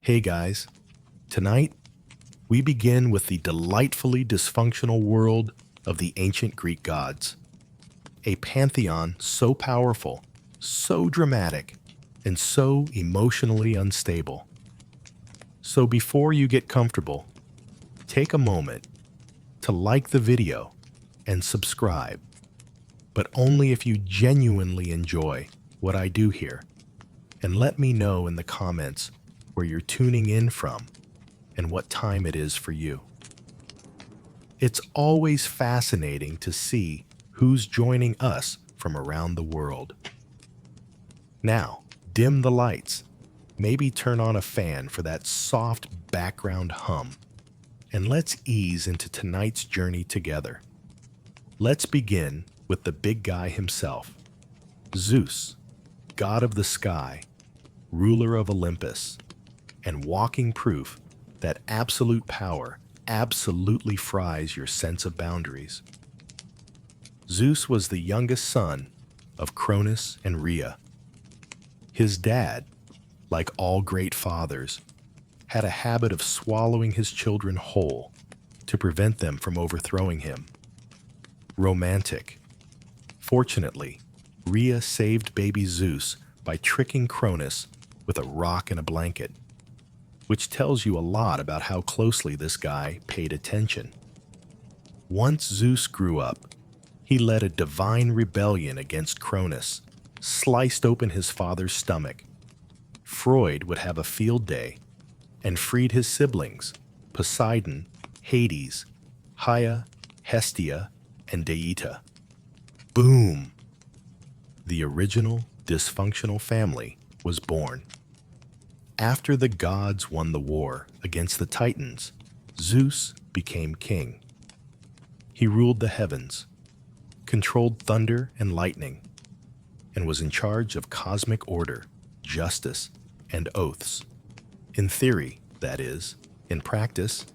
Hey guys, tonight we begin with the delightfully dysfunctional world of the ancient Greek gods, a pantheon so powerful, so dramatic, and so emotionally unstable. So before you get comfortable, take a moment to like the video and subscribe, but only if you genuinely enjoy what I do here, and let me know in the comments where you're tuning in from and what time it is for you. It's always fascinating to see who's joining us from around the world. Now, dim the lights, maybe turn on a fan for that soft background hum, and let's ease into tonight's journey together. Let's begin with the big guy himself, Zeus, god of the sky, ruler of Olympus, and walking proof that absolute power absolutely fries your sense of boundaries. Zeus was the youngest son of Cronus and Rhea. His dad, like all great fathers, had a habit of swallowing his children whole to prevent them from overthrowing him. Romantic. Fortunately, Rhea saved baby Zeus by tricking Cronus with a rock and a blanket, which tells you a lot about how closely this guy paid attention. Once Zeus grew up, he led a divine rebellion against Cronus, sliced open his father's stomach. Freud would have a field day and freed his siblings, Poseidon, Hades, Haia, Hestia, and Deita. Boom! The original dysfunctional family was born. After the gods won the war against the Titans, Zeus became king. He ruled the heavens, controlled thunder and lightning, and was in charge of cosmic order, justice, and oaths. In theory, that is. In practice,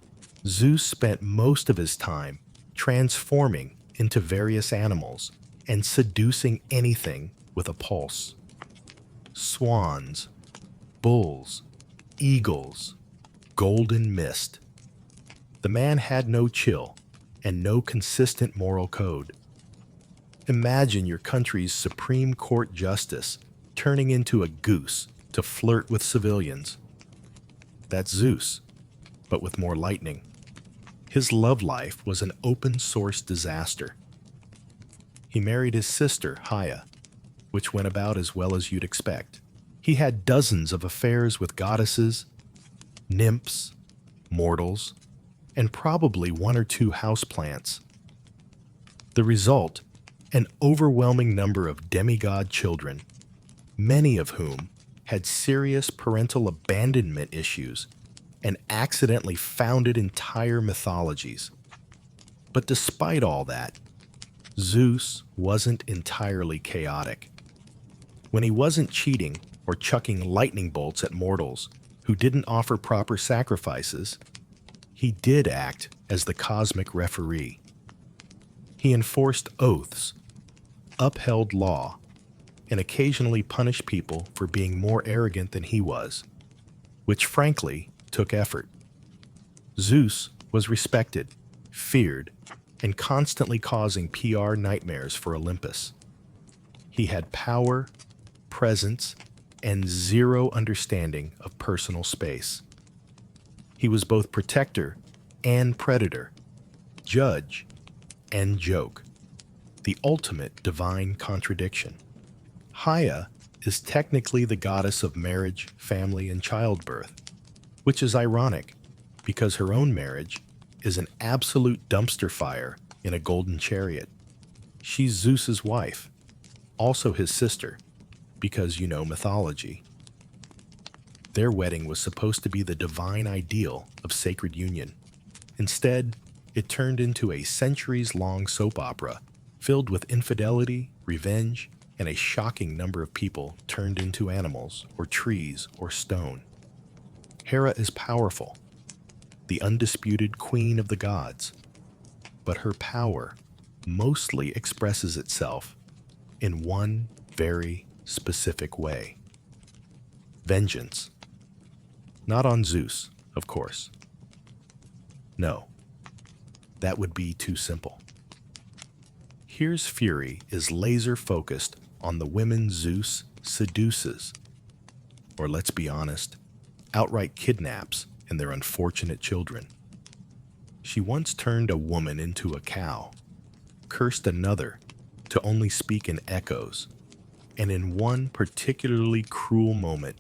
Zeus spent most of his time transforming into various animals and seducing anything with a pulse. Swans, bulls, eagles, golden mist. The man had no chill and no consistent moral code. Imagine your country's Supreme Court justice turning into a goose to flirt with civilians. That's Zeus, but with more lightning. His love life was an open-source disaster. He married his sister, Haia, which went about as well as you'd expect. He had dozens of affairs with goddesses, nymphs, mortals, and probably one or two houseplants. The result, an overwhelming number of demigod children, many of whom had serious parental abandonment issues and accidentally founded entire mythologies. But despite all that, Zeus wasn't entirely chaotic. When he wasn't cheating or chucking lightning bolts at mortals who didn't offer proper sacrifices, he did act as the cosmic referee. He enforced oaths, upheld law, and occasionally punished people for being more arrogant than he was, which frankly took effort. Zeus was respected, feared, and constantly causing PR nightmares for Olympus. He had power, presence, and zero understanding of personal space. He was both protector and predator, judge and joke, the ultimate divine contradiction. Haia is technically the goddess of marriage, family, and childbirth, which is ironic because her own marriage is an absolute dumpster fire in a golden chariot. She's Zeus's wife, also his sister, because you know mythology. Their wedding was supposed to be the divine ideal of sacred union. Instead, it turned into a centuries-long soap opera filled with infidelity, revenge, and a shocking number of people turned into animals or trees or stone. Hera is powerful, the undisputed queen of the gods, but her power mostly expresses itself in one very specific way: vengeance. Not on Zeus, of course. No, that would be too simple. Here's Fury is laser focused on the women Zeus seduces, or let's be honest, outright kidnaps and their unfortunate children. She once turned a woman into a cow, cursed another to only speak in echoes, and in one particularly cruel moment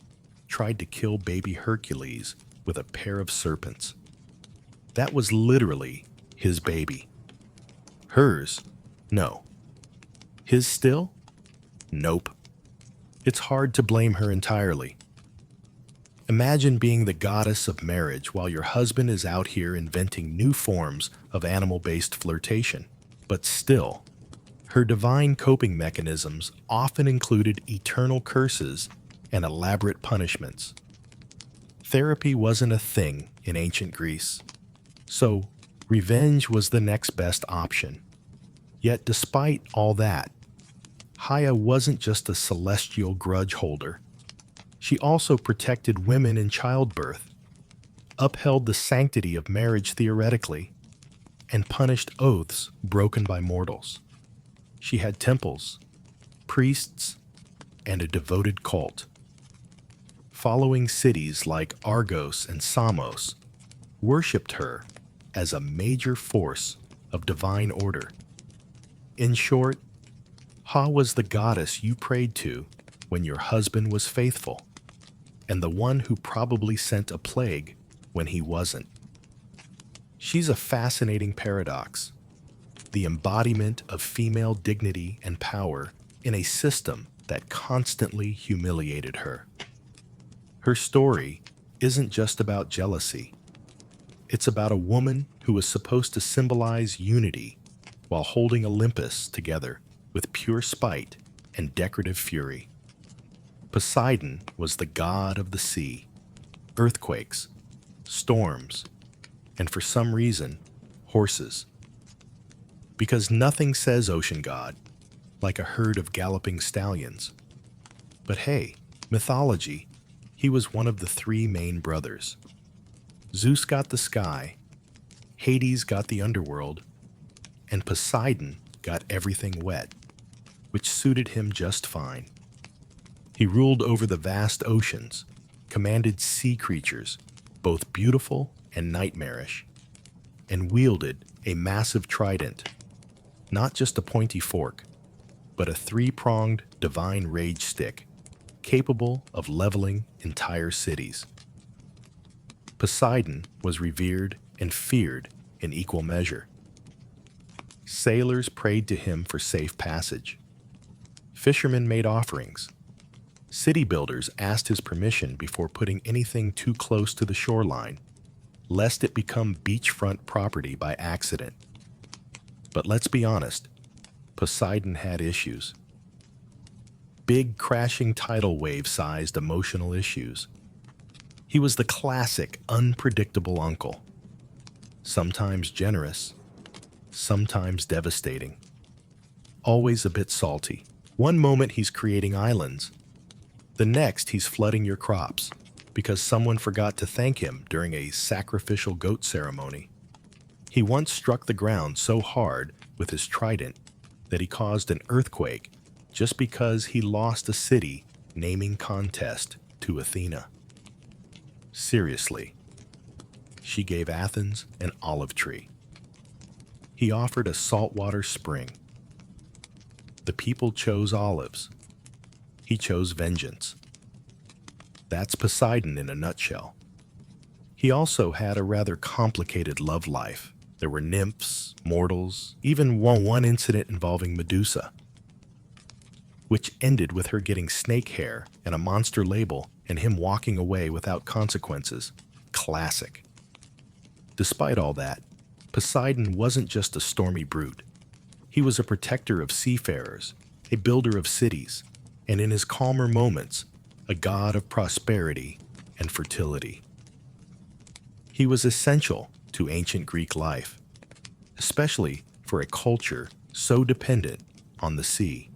tried to kill baby Hercules with a pair of serpents. That was literally his baby. Hers? No. His still? Nope. It's hard to blame her entirely. Imagine being the goddess of marriage while your husband is out here inventing new forms of animal-based flirtation. But still, her divine coping mechanisms often included eternal curses and elaborate punishments. Therapy wasn't a thing in ancient Greece, so revenge was the next best option. Yet despite all that, Haia wasn't just a celestial grudge holder. She also protected women in childbirth, upheld the sanctity of marriage theoretically, and punished oaths broken by mortals. She had temples, priests, and a devoted cult. Following cities like Argos and Samos worshipped her as a major force of divine order. In short, Ha was the goddess you prayed to when your husband was faithful, and the one who probably sent a plague when he wasn't. She's a fascinating paradox, the embodiment of female dignity and power in a system that constantly humiliated her. Her story isn't just about jealousy. It's about a woman who was supposed to symbolize unity while holding Olympus together with pure spite and decorative fury. Poseidon was the god of the sea, earthquakes, storms, and for some reason, horses. Because nothing says ocean god like a herd of galloping stallions. But hey, mythology, he was one of the three main brothers. Zeus got the sky, Hades got the underworld, and Poseidon got everything wet, which suited him just fine. He ruled over the vast oceans, commanded sea creatures, both beautiful and nightmarish, and wielded a massive trident, not just a pointy fork, but a three-pronged divine rage stick, capable of leveling entire cities. Poseidon was revered and feared in equal measure. Sailors prayed to him for safe passage. Fishermen made offerings. City builders asked his permission before putting anything too close to the shoreline, lest it become beachfront property by accident. But let's be honest, Poseidon had issues. Big crashing tidal wave-sized emotional issues. He was the classic, unpredictable uncle. Sometimes generous, sometimes devastating. Always a bit salty. One moment he's creating islands. The next he's flooding your crops because someone forgot to thank him during a sacrificial goat ceremony. He once struck the ground so hard with his trident that he caused an earthquake just because he lost a city naming contest to Athena. Seriously, she gave Athens an olive tree. He offered a saltwater spring. The people chose olives. He chose vengeance. That's Poseidon in a nutshell. He also had a rather complicated love life. There were nymphs, mortals, even one incident involving Medusa, which ended with her getting snake hair and a monster label and him walking away without consequences. Classic. Despite all that, Poseidon wasn't just a stormy brute. He was a protector of seafarers, a builder of cities, and in his calmer moments, a god of prosperity and fertility. He was essential to ancient Greek life, especially for a culture so dependent on the sea.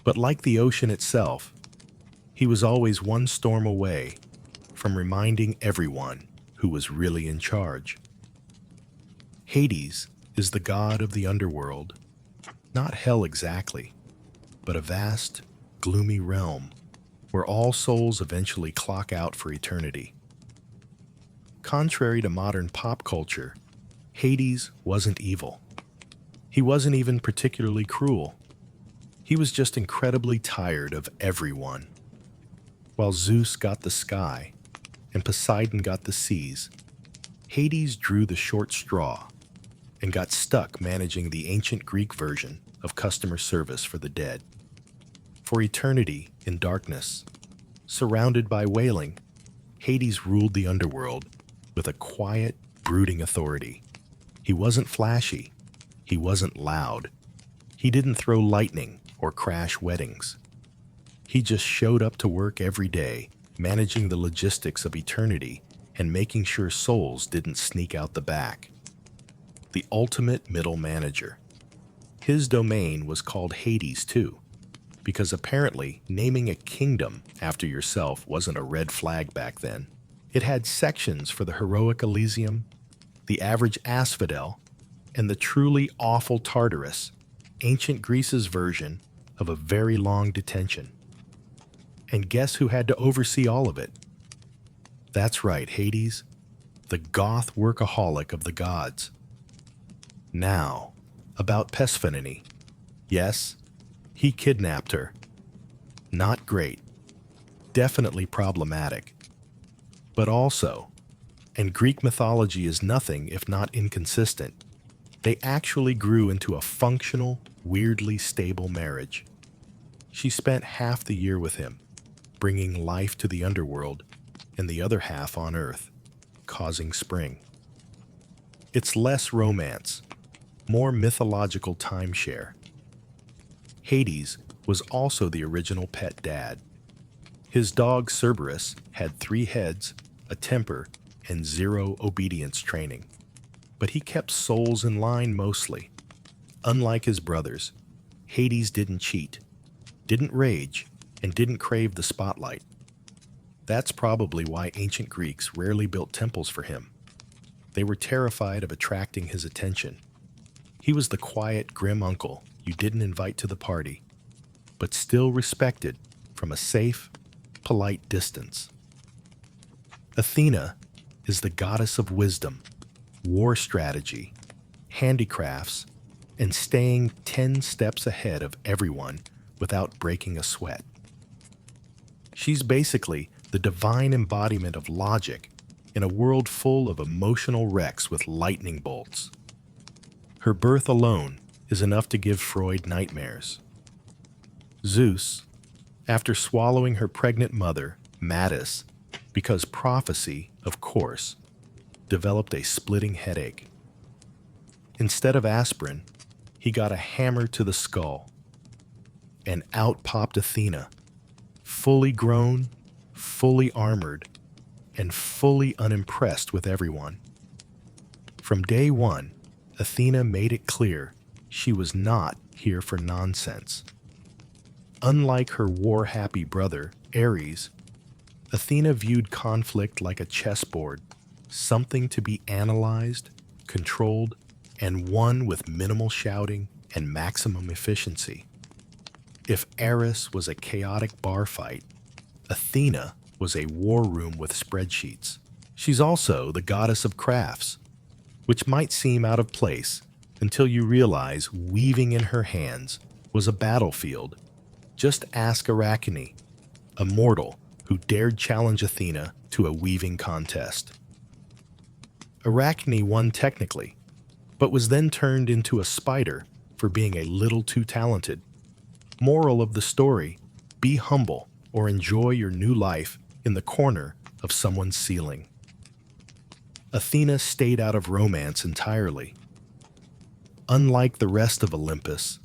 But like the ocean itself, he was always one storm away from from reminding everyone who was really in charge. Hades is the god of the underworld, not hell exactly, but a vast, gloomy realm where all souls eventually clock out for eternity. Contrary to modern pop culture, Hades wasn't evil. He wasn't even particularly cruel. He was just incredibly tired of everyone. While Zeus got the sky and Poseidon got the seas, Hades drew the short straw and got stuck managing the ancient Greek version of customer service for the dead. For eternity in darkness, surrounded by wailing, Hades ruled the underworld with a quiet, brooding authority. He wasn't flashy. He wasn't loud. He didn't throw lightning or crash weddings. He just showed up to work every day, managing the logistics of eternity and making sure souls didn't sneak out the back. The ultimate middle manager. His domain was called Hades too, because apparently naming a kingdom after yourself wasn't a red flag back then. It had sections for the heroic Elysium, the average asphodel, and the truly awful Tartarus, ancient Greece's version of a very long detention. And guess who had to oversee all of it? That's right, Hades, the goth workaholic of the gods. Now, about Persephone. Yes, he kidnapped her. Not great. Definitely problematic. But also, and Greek mythology is nothing if not inconsistent, they actually grew into a functional, weirdly stable marriage. She spent half the year with him, bringing life to the underworld, and the other half on Earth, causing spring. It's less romance, more mythological timeshare. Hades was also the original pet dad. His dog Cerberus had 3 heads, a temper, and 0 obedience training. But he kept souls in line mostly. Unlike his brothers, Hades didn't cheat, didn't rage, and didn't crave the spotlight. That's probably why ancient Greeks rarely built temples for him. They were terrified of attracting his attention. He was the quiet, grim uncle you didn't invite to the party, but still respected from a safe, polite distance. Athena is the goddess of wisdom, war strategy, handicrafts, and staying 10 steps ahead of everyone without breaking a sweat. She's basically the divine embodiment of logic in a world full of emotional wrecks with lightning bolts. Her birth alone is enough to give Freud nightmares. Zeus, after swallowing her pregnant mother, Mattis, because prophecy, of course, developed a splitting headache. Instead of aspirin, he got a hammer to the skull, and out popped Athena, fully grown, fully armored, and fully unimpressed with everyone. From day one, Athena made it clear she was not here for nonsense. Unlike her war-happy brother, Ares, Athena viewed conflict like a chessboard, something to be analyzed, controlled, and won with minimal shouting and maximum efficiency. If Eris was a chaotic bar fight, Athena was a war room with spreadsheets. She's also the goddess of crafts, which might seem out of place until you realize weaving in her hands was a battlefield. Just ask Arachne, a mortal who dared challenge Athena to a weaving contest. Arachne won technically, but was then turned into a spider for being a little too talented. Moral of the story, be humble or enjoy your new life in the corner of someone's ceiling. Athena stayed out of romance entirely. Unlike the rest of Olympus,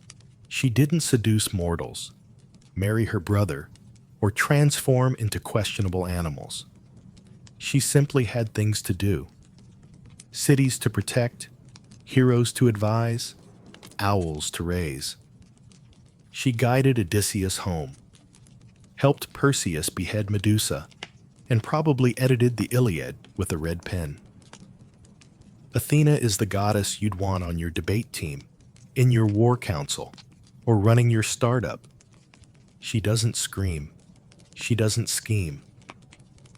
she didn't seduce mortals, marry her brother, or transform into questionable animals. She simply had things to do. Cities to protect, heroes to advise, owls to raise. She guided Odysseus home, helped Perseus behead Medusa, and probably edited the Iliad with a red pen. Athena is the goddess you'd want on your debate team, in your war council, or running your startup. She doesn't scream. She doesn't scheme.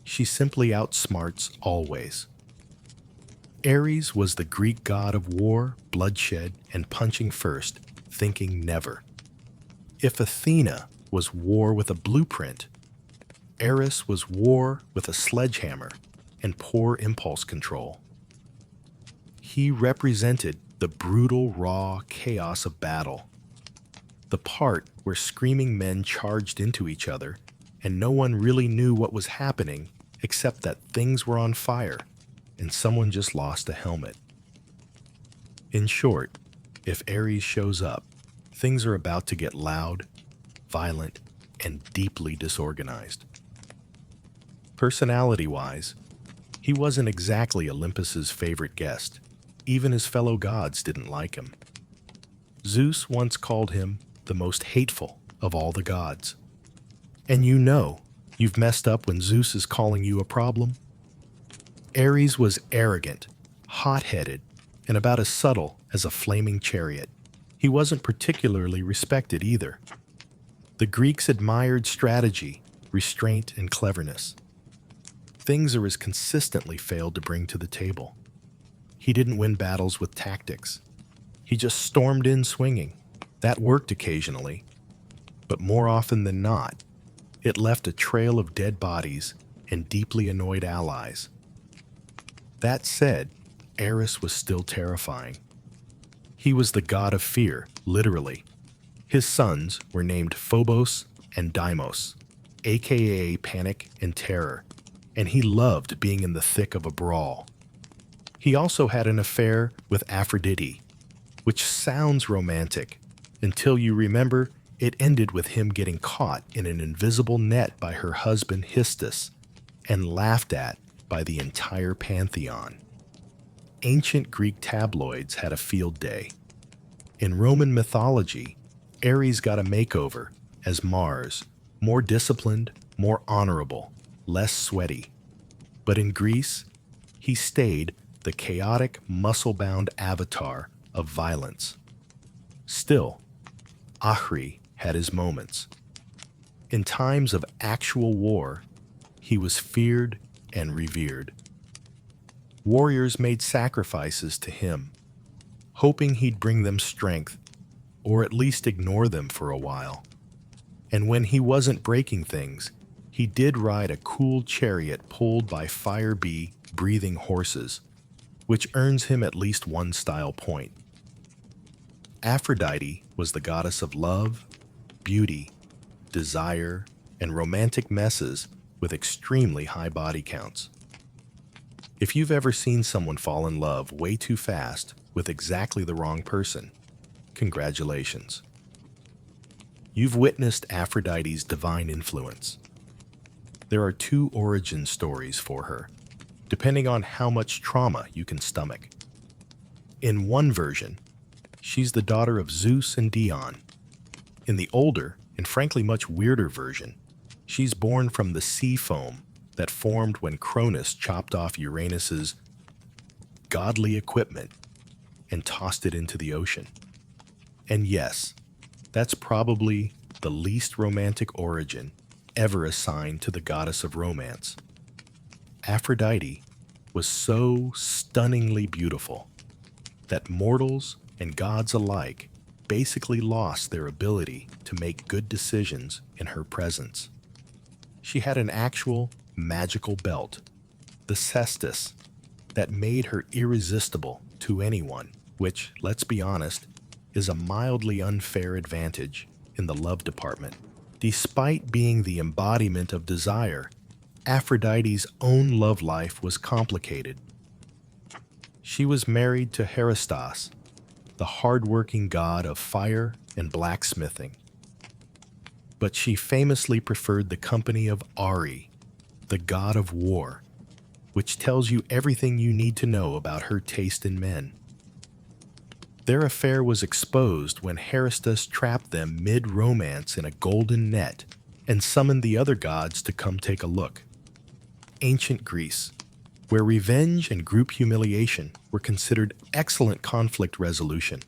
She simply outsmarts always. Ares was the Greek god of war, bloodshed, and punching first, thinking never. If Athena was war with a blueprint, Eris was war with a sledgehammer and poor impulse control. He represented the brutal, raw chaos of battle, the part where screaming men charged into each other and no one really knew what was happening except that things were on fire and someone just lost a helmet. In short, if Ares shows up, things are about to get loud, violent, and deeply disorganized. Personality-wise, he wasn't exactly Olympus's favorite guest. Even his fellow gods didn't like him. Zeus once called him the most hateful of all the gods. And you know you've messed up when Zeus is calling you a problem. Ares was arrogant, hot-headed, and about as subtle as a flaming chariot. He wasn't particularly respected either. The Greeks admired strategy, restraint, and cleverness. Things Ares consistently failed to bring to the table. He didn't win battles with tactics. He just stormed in swinging. That worked occasionally, but more often than not, it left a trail of dead bodies and deeply annoyed allies. That said, Ares was still terrifying. He was the god of fear, literally. His sons were named Phobos and Deimos, aka Panic and Terror, and he loved being in the thick of a brawl. He also had an affair with Aphrodite, which sounds romantic until you remember it ended with him getting caught in an invisible net by her husband Histus and laughed at by the entire pantheon. Ancient Greek tabloids had a field day. In Roman mythology, Ares got a makeover as Mars, more disciplined, more honorable, less sweaty. But in Greece, he stayed the chaotic, muscle-bound avatar of violence. Still, Ahri had his moments. In times of actual war, he was feared and revered. Warriors made sacrifices to him, hoping he'd bring them strength, or at least ignore them for a while. And when he wasn't breaking things, he did ride a cool chariot pulled by fire bee, breathing horses, which earns him at least one style point. Aphrodite was the goddess of love, beauty, desire, and romantic messes with extremely high body counts. If you've ever seen someone fall in love way too fast with exactly the wrong person, congratulations. You've witnessed Aphrodite's divine influence. There are two origin stories for her, depending on how much trauma you can stomach. In one version, she's the daughter of Zeus and Dion. In the older, and frankly much weirder version, she's born from the sea foam that formed when Cronus chopped off Uranus's godly equipment and tossed it into the ocean. And yes, that's probably the least romantic origin ever assigned to the goddess of romance. Aphrodite was so stunningly beautiful that mortals and gods alike basically lost their ability to make good decisions in her presence. She had an actual magical belt, the cestus, that made her irresistible to anyone, which, let's be honest, is a mildly unfair advantage in the love department. Despite being the embodiment of desire, Aphrodite's own love life was complicated. She was married to Heristos, the hard-working god of fire and blacksmithing. But she famously preferred the company of Ari, the god of war, which tells you everything you need to know about her taste in men. Their affair was exposed when Heristos trapped them mid-romance in a golden net and summoned the other gods to come take a look. ancient Greece, where revenge and group humiliation were considered excellent conflict resolution.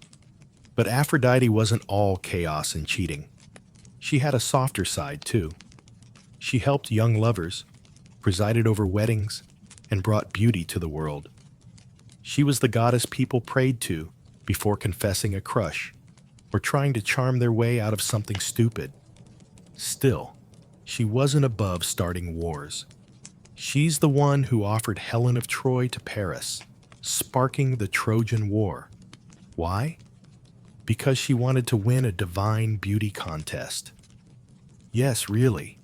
But Aphrodite wasn't all chaos and cheating. She had a softer side, too. She helped young lovers, presided over weddings, and brought beauty to the world. She was the goddess people prayed to before confessing a crush or trying to charm their way out of something stupid. Still, she wasn't above starting wars. She's the one who offered Helen of Troy to Paris, sparking the Trojan War. Why? Because she wanted to win a divine beauty contest. Yes, really.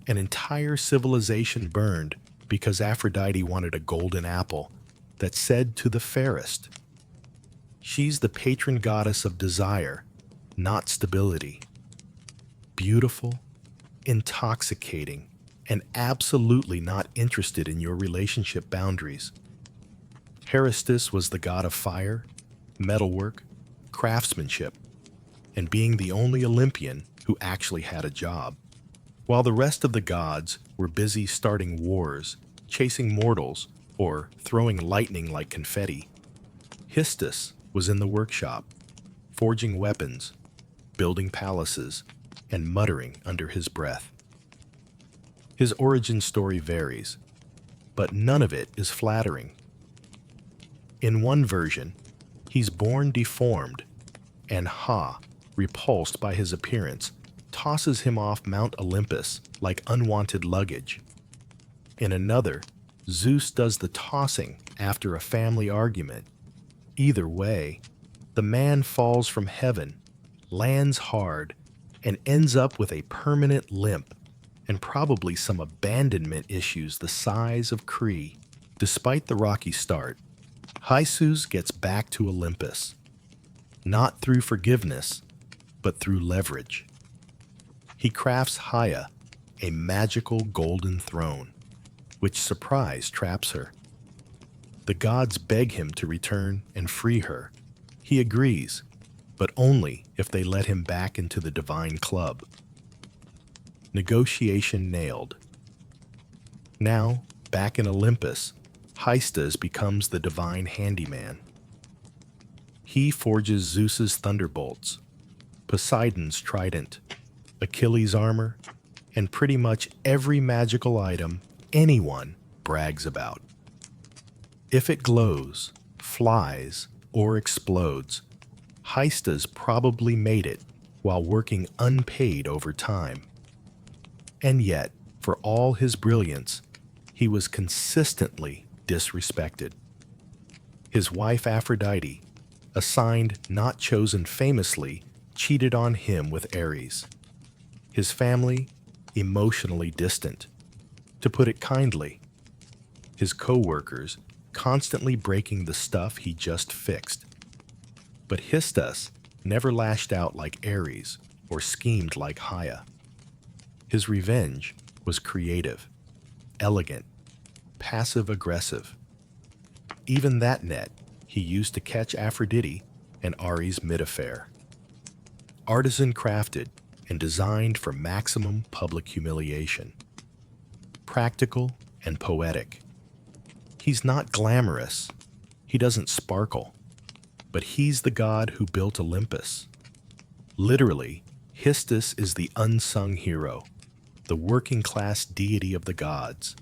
An entire civilization burned because Aphrodite wanted a golden apple that said to the fairest. She's the patron goddess of desire, not stability. Beautiful, intoxicating, and absolutely not interested in your relationship boundaries. Heristus was the god of fire, metalwork, craftsmanship, and being the only Olympian who actually had a job. While the rest of the gods were busy starting wars, chasing mortals, or throwing lightning like confetti, Histus was in the workshop, forging weapons, building palaces, and muttering under his breath. His origin story varies, but none of it is flattering. In one version, he's born deformed, and Ha, repulsed by his appearance, tosses him off Mount Olympus like unwanted luggage. In another, Zeus does the tossing after a family argument. Either way, the man falls from heaven, lands hard, and ends up with a permanent limp and probably some abandonment issues the size of Crete. Despite the rocky start, Hysus gets back to Olympus, not through forgiveness, but through leverage. He crafts Haia, a magical golden throne, which surprise traps her. The gods beg him to return and free her. He agrees, but only if they let him back into the divine club. Negotiation nailed. Now, back in Olympus, Hystaspes becomes the divine handyman. He forges Zeus's thunderbolts, Poseidon's trident, Achilles' armor, and pretty much every magical item anyone brags about. If it glows, flies, or explodes, Hystaspes probably made it while working unpaid overtime. And yet, for all his brilliance, he was consistently disrespected. His wife Aphrodite, assigned not chosen famously, cheated on him with Ares. His family, emotionally distant. To put it kindly, his co-workers constantly breaking the stuff he just fixed. But Histus never lashed out like Ares or schemed like Haia. His revenge was creative, elegant, passive-aggressive. Even that net he used to catch Aphrodite and Ares mid-affair. Artisan crafted and designed for maximum public humiliation. Practical and poetic. He's not glamorous. He doesn't sparkle. But he's the god who built Olympus. Literally, Histus is the unsung hero, the working-class deity of the gods,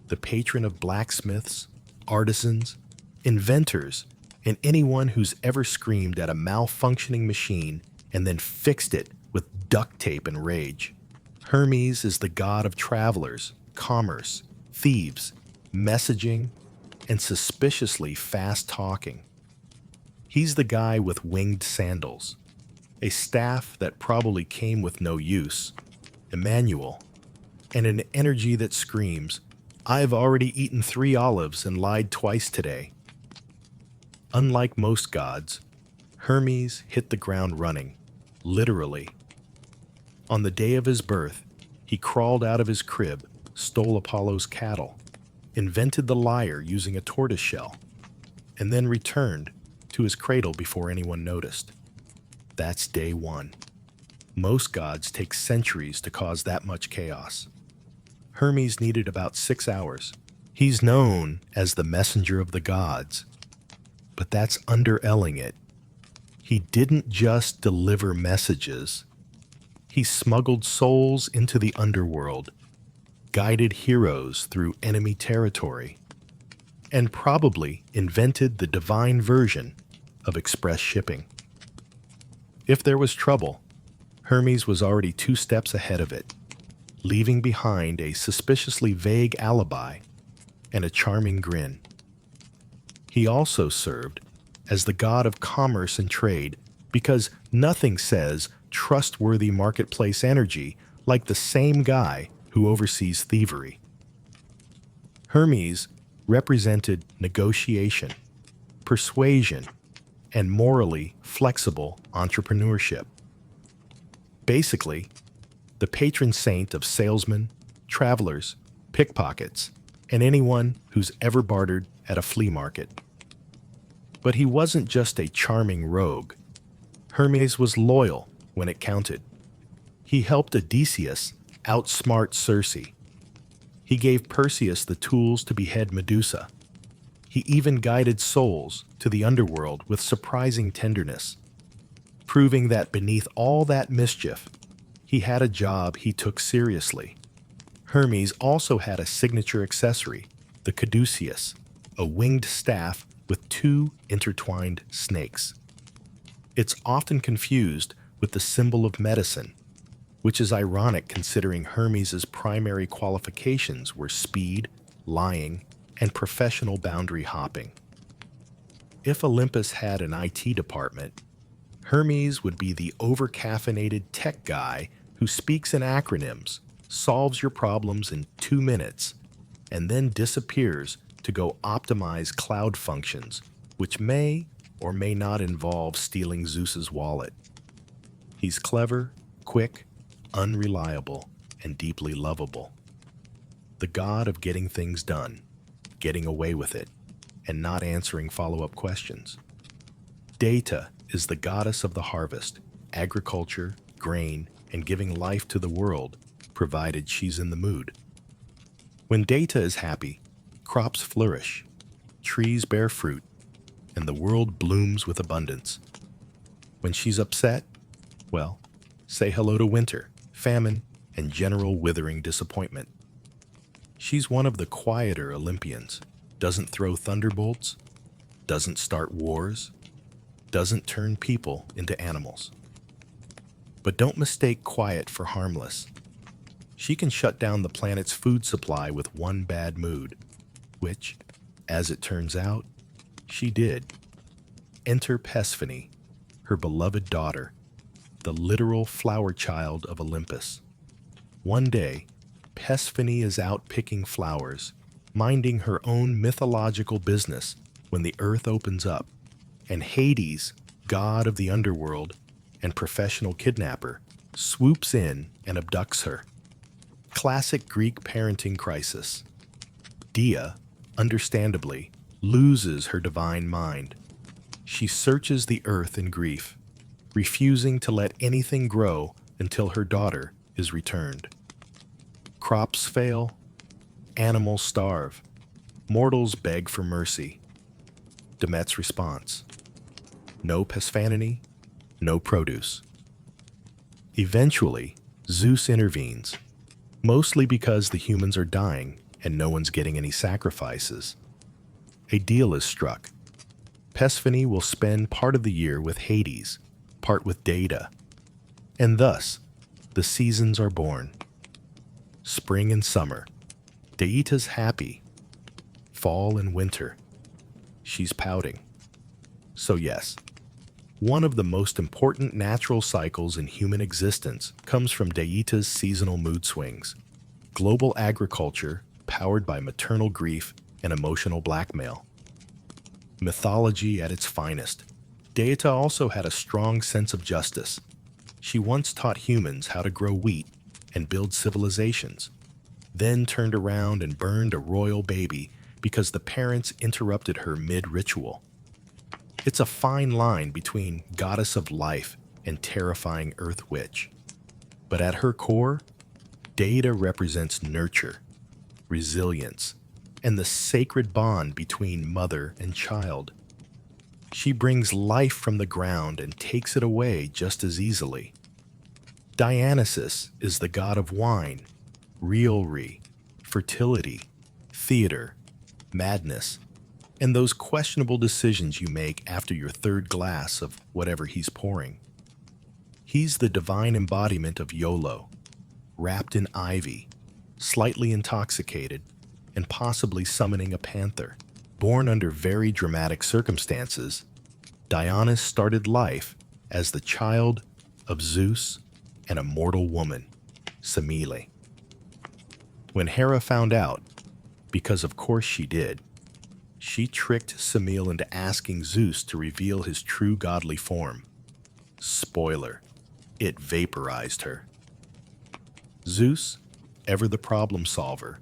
the patron of blacksmiths, artisans, inventors, and anyone who's ever screamed at a malfunctioning machine and then fixed it with duct tape and rage. Hermes is the god of travelers, commerce, thieves, messaging, and suspiciously fast talking. He's the guy with winged sandals, a staff that probably came with no use, Emmanuel, and an energy that screams, "I've already eaten 3 olives and lied twice today." Unlike most gods, Hermes hit the ground running, literally. On the day of his birth, he crawled out of his crib, stole Apollo's cattle, invented the lyre using a tortoise shell, and then returned to his cradle before anyone noticed. That's day 1. Most gods take centuries to cause that much chaos. Hermes needed about 6 hours. He's known as the messenger of the gods, but that's underelling it. He didn't just deliver messages. He smuggled souls into the underworld, guided heroes through enemy territory, and probably invented the divine version of express shipping. If there was trouble, Hermes was already 2 steps ahead of it, leaving behind a suspiciously vague alibi and a charming grin. He also served as the god of commerce and trade because nothing says trustworthy marketplace energy like the same guy who oversees thievery. Hermes represented negotiation, persuasion, and morally flexible entrepreneurship. Basically, the patron saint of salesmen, travelers, pickpockets, and anyone who's ever bartered at a flea market. But he wasn't just a charming rogue. Hermes was loyal when it counted. He helped Odysseus outsmart Circe. He gave Perseus the tools to behead Medusa. He even guided souls to the underworld with surprising tenderness, proving that beneath all that mischief, he had a job he took seriously. Hermes also had a signature accessory, the caduceus, a winged staff with 2 intertwined snakes. It's often confused with the symbol of medicine, which is ironic considering Hermes' primary qualifications were speed, lying, and professional boundary hopping. If Olympus had an IT department, Hermes would be the over-caffeinated tech guy who speaks in acronyms, solves your problems in 2 minutes, and then disappears to go optimize cloud functions, which may or may not involve stealing Zeus's wallet. He's clever, quick, unreliable, and deeply lovable. The god of getting things done, getting away with it, and not answering follow-up questions. Data is the goddess of the harvest, agriculture, grain, and giving life to the world, provided she's in the mood. When Data is happy, crops flourish, trees bear fruit, and the world blooms with abundance. When she's upset, well, say hello to winter, famine, and general withering disappointment. She's one of the quieter Olympians, doesn't throw thunderbolts, doesn't start wars, doesn't turn people into animals. But don't mistake quiet for harmless. She can shut down the planet's food supply with one bad mood, which, as it turns out, she did. Enter Persephone, her beloved daughter, the literal flower child of Olympus. One day, Persephone is out picking flowers, minding her own mythological business when the earth opens up, and Hades, god of the underworld and professional kidnapper, swoops in and abducts her. Classic Greek parenting crisis. Dia, understandably, loses her divine mind. She searches the earth in grief, refusing to let anything grow until her daughter is returned. Crops fail, animals starve, mortals beg for mercy. Demet's response: no Persephone, no produce. Eventually, Zeus intervenes, mostly because the humans are dying and no one's getting any sacrifices. A deal is struck. Persephone will spend part of the year with Hades, part with Data, and thus the seasons are born. Spring and summer, Deita's happy. Fall and winter, she's pouting. So yes, one of the most important natural cycles in human existence comes from Deita's seasonal mood swings. Global agriculture powered by maternal grief and emotional blackmail. Mythology at its finest. Deita also had a strong sense of justice. She once taught humans how to grow wheat and build civilizations, then turned around and burned a royal baby because the parents interrupted her mid-ritual. It's a fine line between goddess of life and terrifying earth witch. But at her core, Deita represents nurture, resilience, and the sacred bond between mother and child. She brings life from the ground and takes it away just as easily. Dionysus is the god of wine, revelry, fertility, theater, madness, and those questionable decisions you make after your third glass of whatever he's pouring. He's the divine embodiment of YOLO, wrapped in ivy, slightly intoxicated, and possibly summoning a panther. Born under very dramatic circumstances, Dionysus started life as the child of Zeus and a mortal woman, Semele. When Hera found out, because of course she did, she tricked Semele into asking Zeus to reveal his true godly form. Spoiler, it vaporized her. Zeus, ever the problem solver,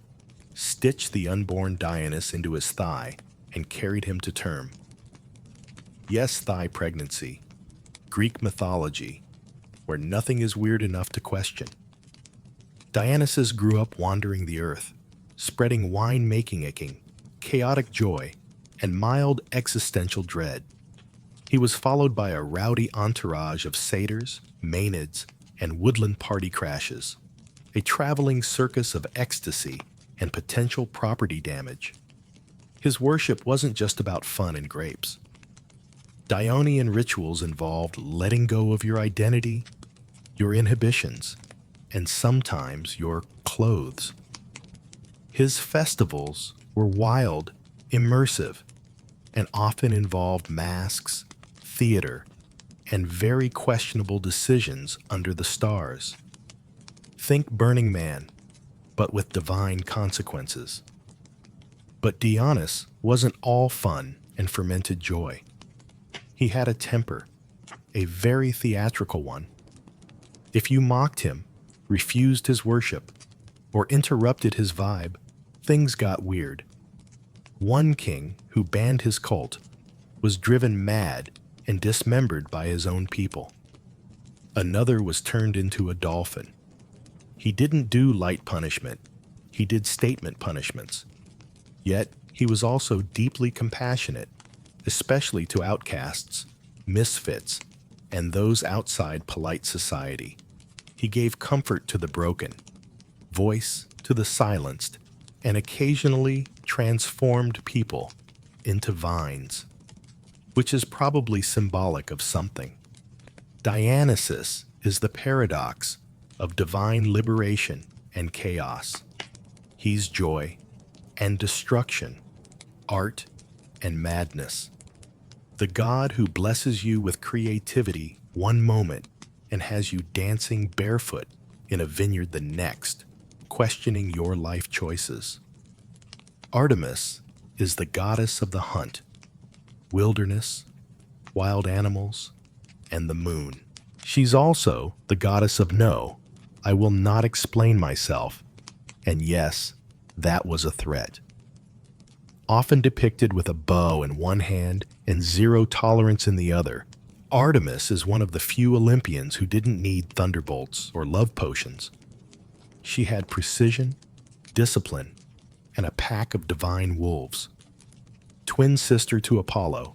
stitched the unborn Dionysus into his thigh and carried him to term. Yes, thigh pregnancy, Greek mythology, where nothing is weird enough to question. Dionysus grew up wandering the earth, spreading wine-making aching, chaotic joy, and mild existential dread. He was followed by a rowdy entourage of satyrs, maenads, and woodland party crashes, a traveling circus of ecstasy and potential property damage. His worship wasn't just about fun and grapes. Dionysian rituals involved letting go of your identity, your inhibitions, and sometimes your clothes. His festivals were wild, immersive, and often involved masks, theater, and very questionable decisions under the stars. Think Burning Man, but with divine consequences. But Dionysus wasn't all fun and fermented joy. He had a temper, a very theatrical one. If you mocked him, refused his worship, or interrupted his vibe, things got weird. One king who banned his cult was driven mad and dismembered by his own people. Another was turned into a dolphin. He didn't do light punishment, he did statement punishments. Yet he was also deeply compassionate, especially to outcasts, misfits, and those outside polite society. He gave comfort to the broken, voice to the silenced, and occasionally transformed people into vines, which is probably symbolic of something. Dionysus is the paradox of divine liberation and chaos. He's joy and destruction, art and madness. The God who blesses you with creativity one moment and has you dancing barefoot in a vineyard the next, questioning your life choices. Artemis is the goddess of the hunt, wilderness, wild animals, and the moon. She's also the goddess of no, I will not explain myself, and yes, that was a threat. Often depicted with a bow in one hand and zero tolerance in the other, Artemis is one of the few Olympians who didn't need thunderbolts or love potions. She had precision, discipline, and a pack of divine wolves. Twin sister to Apollo,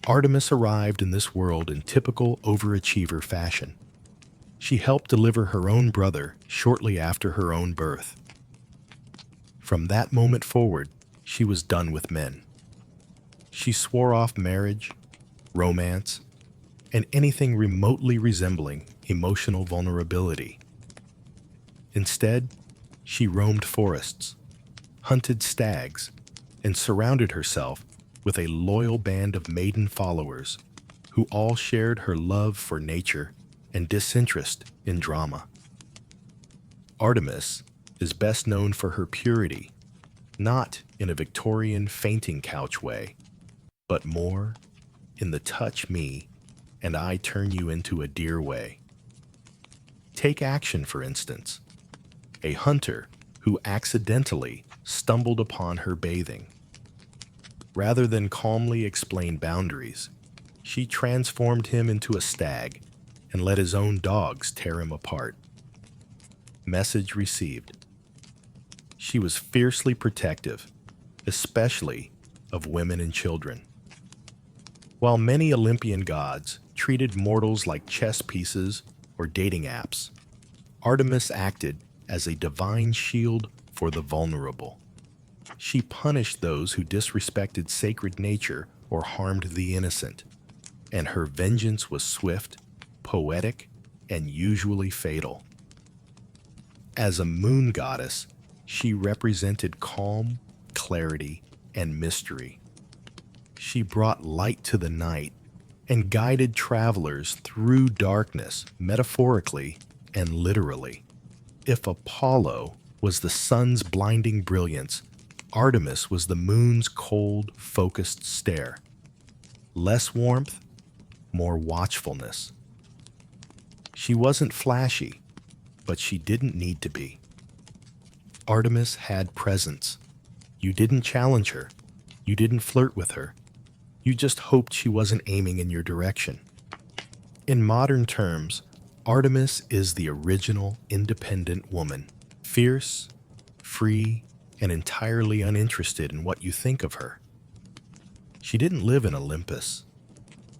Artemis arrived in this world in typical overachiever fashion. She helped deliver her own brother shortly after her own birth. From that moment forward, she was done with men. She swore off marriage, romance, and anything remotely resembling emotional vulnerability. Instead, she roamed forests, hunted stags, and surrounded herself with a loyal band of maiden followers who all shared her love for nature and disinterest in drama. Artemis is best known for her purity, not in a Victorian fainting couch way, but more in the touch me and I turn you into a deer way. Take action, for instance. A hunter who accidentally stumbled upon her bathing. Rather than calmly explain boundaries, she transformed him into a stag and let his own dogs tear him apart. Message received. She was fiercely protective, especially of women and children. While many Olympian gods treated mortals like chess pieces or dating apps, Artemis acted as a divine shield for the vulnerable. She punished those who disrespected sacred nature or harmed the innocent, and her vengeance was swift, poetic, and usually fatal. As a moon goddess, she represented calm, clarity, and mystery. She brought light to the night and guided travelers through darkness, metaphorically and literally. If Apollo was the sun's blinding brilliance, Artemis was the moon's cold, focused stare. Less warmth, more watchfulness. She wasn't flashy, but she didn't need to be. Artemis had presence. You didn't challenge her. You didn't flirt with her. You just hoped she wasn't aiming in your direction. In modern terms, Artemis is the original independent woman, fierce, free, and entirely uninterested in what you think of her. She didn't live in Olympus.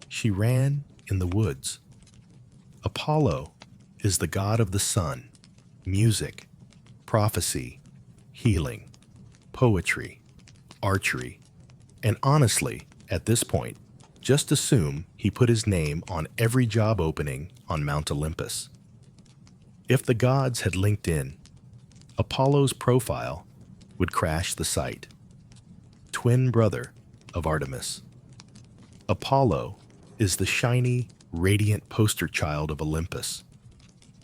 She ran in the woods. Apollo is the god of the sun, music, prophecy, healing, poetry, archery, and honestly, at this point, just assume he put his name on every job opening on Mount Olympus. If the gods had linked in, Apollo's profile would crash the site. Twin brother of Artemis. Apollo is the shiny, radiant poster child of Olympus.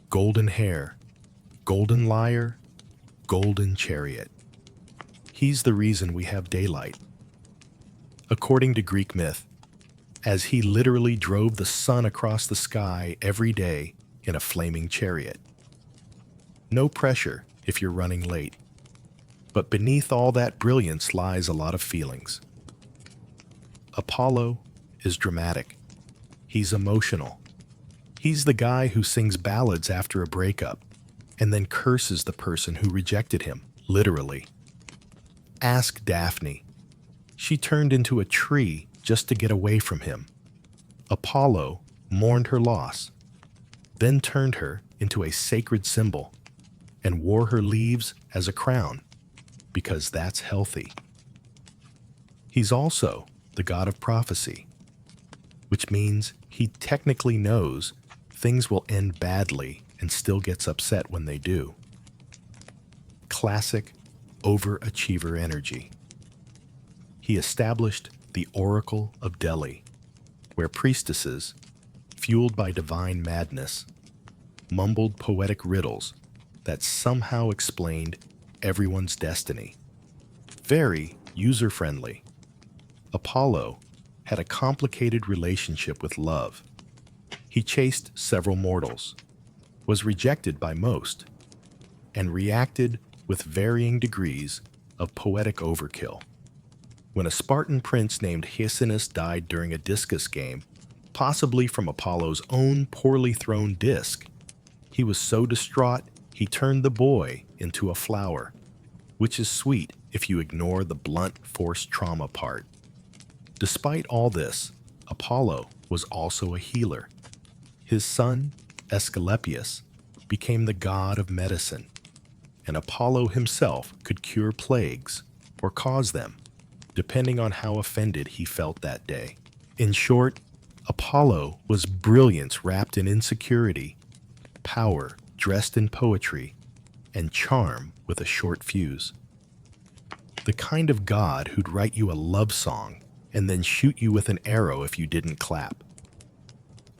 Golden hair, golden lyre, golden chariot. He's the reason we have daylight. According to Greek myth, as he literally drove the sun across the sky every day in a flaming chariot. No pressure if you're running late, but beneath all that brilliance lies a lot of feelings. Apollo is dramatic. He's emotional. He's the guy who sings ballads after a breakup and then curses the person who rejected him, literally. Ask Daphne. She turned into a tree just to get away from him. Apollo mourned her loss, then turned her into a sacred symbol and wore her leaves as a crown, because that's healthy. He's also the god of prophecy, which means he technically knows things will end badly and still gets upset when they do. Classic overachiever energy. He established the Oracle of Delhi, where priestesses, fueled by divine madness, mumbled poetic riddles that somehow explained everyone's destiny. Very user-friendly. Apollo had a complicated relationship with love. He chased several mortals, was rejected by most, and reacted with varying degrees of poetic overkill. When a Spartan prince named Hyacinus died during a discus game, possibly from Apollo's own poorly thrown disc, he was so distraught he turned the boy into a flower, which is sweet if you ignore the blunt forced trauma part. Despite all this, Apollo was also a healer. His son, Asclepius, became the god of medicine, and Apollo himself could cure plagues or cause them, depending on how offended he felt that day. In short, Apollo was brilliance wrapped in insecurity, power dressed in poetry, and charm with a short fuse. The kind of god who'd write you a love song and then shoot you with an arrow if you didn't clap.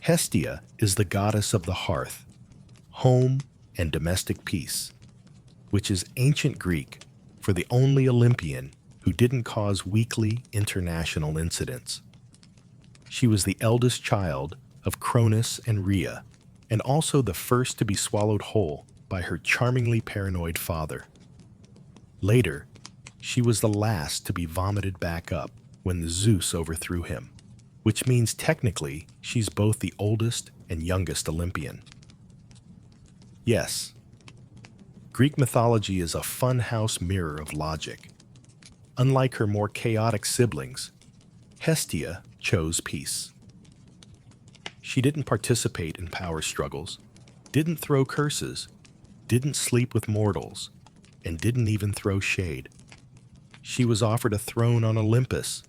Hestia is the goddess of the hearth, home, and domestic peace, which is ancient Greek for the only Olympian who didn't cause weekly international incidents. She was the eldest child of Cronus and Rhea, and also the first to be swallowed whole by her charmingly paranoid father. Later, she was the last to be vomited back up when Zeus overthrew him, which means technically she's both the oldest and youngest Olympian. Yes, Greek mythology is a funhouse mirror of logic. Unlike her more chaotic siblings, Hestia chose peace. She didn't participate in power struggles, didn't throw curses, didn't sleep with mortals, and didn't even throw shade. She was offered a throne on Olympus,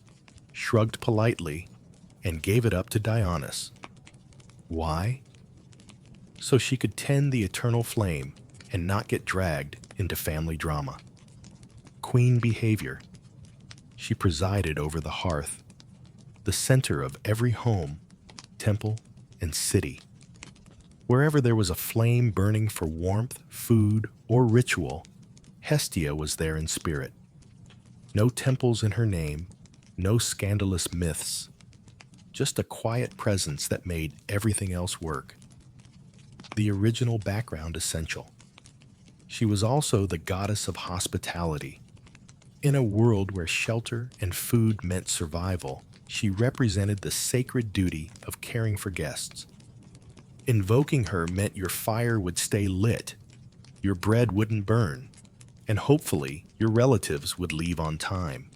shrugged politely, and gave it up to Dionysus. Why? So she could tend the eternal flame and not get dragged into family drama. Queen behavior. She presided over the hearth, the center of every home, temple, and city. Wherever there was a flame burning for warmth, food, or ritual, Hestia was there in spirit. No temples in her name, no scandalous myths, just a quiet presence that made everything else work. The original background essential. She was also the goddess of hospitality. In a world where shelter and food meant survival, she represented the sacred duty of caring for guests. Invoking her meant your fire would stay lit, your bread wouldn't burn, and hopefully your relatives would leave on time.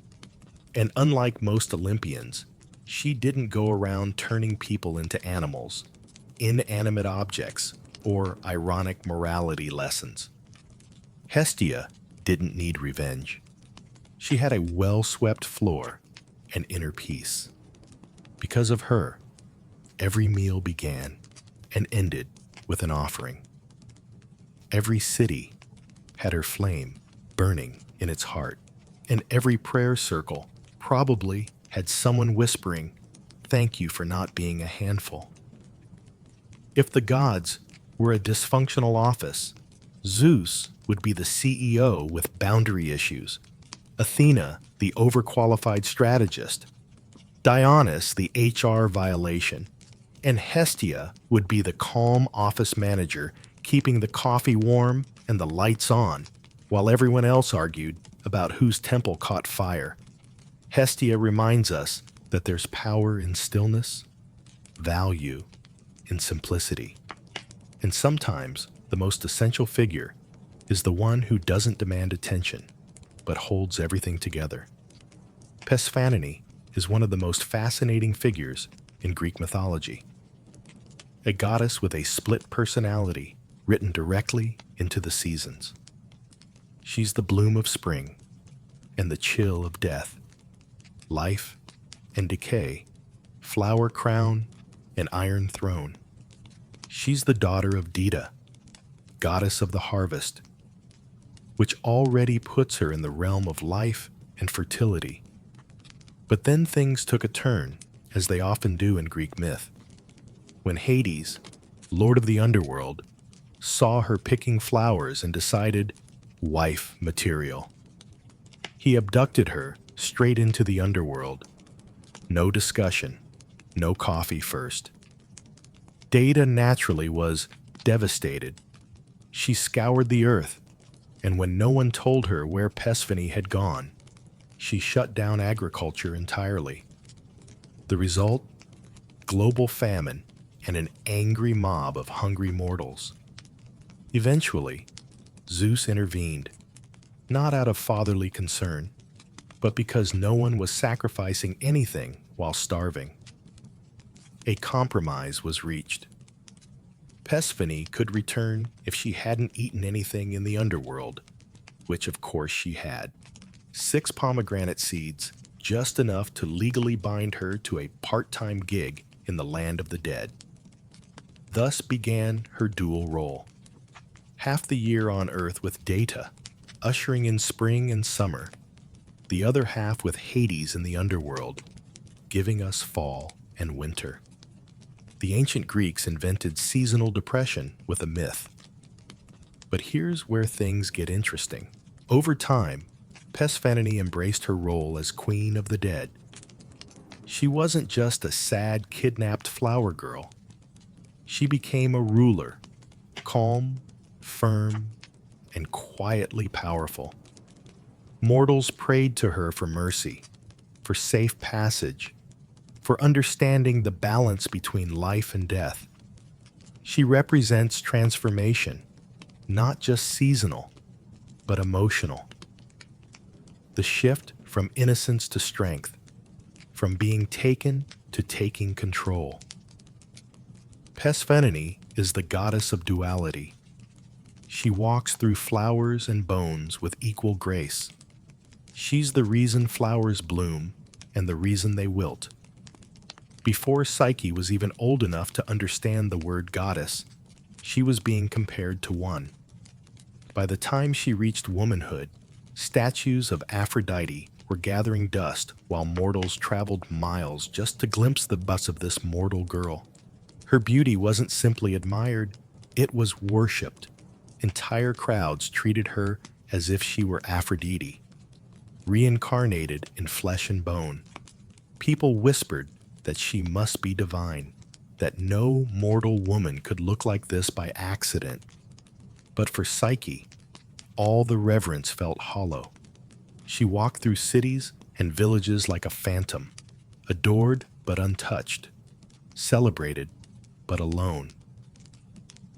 And unlike most Olympians, she didn't go around turning people into animals, inanimate objects, or ironic morality lessons. Hestia didn't need revenge. She had a well-swept floor and inner peace. Because of her, every meal began and ended with an offering. Every city had her flame burning in its heart, and every prayer circle probably had someone whispering, "Thank you for not being a handful." If the gods were a dysfunctional office, Zeus would be the CEO with boundary issues, Athena the overqualified strategist, Dionysus the HR violation, and Hestia would be the calm office manager keeping the coffee warm and the lights on, while everyone else argued about whose temple caught fire. Hestia reminds us that there's power in stillness, value in simplicity. And sometimes the most essential figure is the one who doesn't demand attention, but holds everything together. Persephone is one of the most fascinating figures in Greek mythology. A goddess with a split personality written directly into the seasons. She's the bloom of spring and the chill of death, life and decay, flower crown and iron throne. She's the daughter of Dita, goddess of the harvest, which already puts her in the realm of life and fertility. But then things took a turn, as they often do in Greek myth, when Hades, lord of the underworld, saw her picking flowers and decided, wife material. He abducted her straight into the underworld. No discussion, no coffee first. Data naturally was devastated. She scoured the earth, and when no one told her where Persephone had gone, she shut down agriculture entirely. The result? Global famine and an angry mob of hungry mortals. Eventually, Zeus intervened, not out of fatherly concern, but because no one was sacrificing anything while starving. A compromise was reached. Persephone could return if she hadn't eaten anything in the underworld, which of course she had. 6 pomegranate seeds, just enough to legally bind her to a part-time gig in the land of the dead. Thus began her dual role. Half the year on Earth with Data, ushering in spring and summer, the other half with Hades in the underworld, giving us fall and winter. The ancient Greeks invented seasonal depression with a myth. But here's where things get interesting. Over time, Persephone embraced her role as queen of the dead. She wasn't just a sad, kidnapped flower girl. She became a ruler, calm, firm, and quietly powerful. Mortals prayed to her for mercy, for safe passage, for understanding the balance between life and death. She represents transformation, not just seasonal, but emotional. The shift from innocence to strength, from being taken to taking control. Persephone is the goddess of duality. She walks through flowers and bones with equal grace. She's the reason flowers bloom and the reason they wilt. Before Psyche was even old enough to understand the word goddess, she was being compared to one. By the time she reached womanhood, statues of Aphrodite were gathering dust while mortals traveled miles just to glimpse the bust of this mortal girl. Her beauty wasn't simply admired, it was worshipped. Entire crowds treated her as if she were Aphrodite, reincarnated in flesh and bone. People whispered that she must be divine, that no mortal woman could look like this by accident. But for Psyche, all the reverence felt hollow. She walked through cities and villages like a phantom, adored but untouched, celebrated but alone.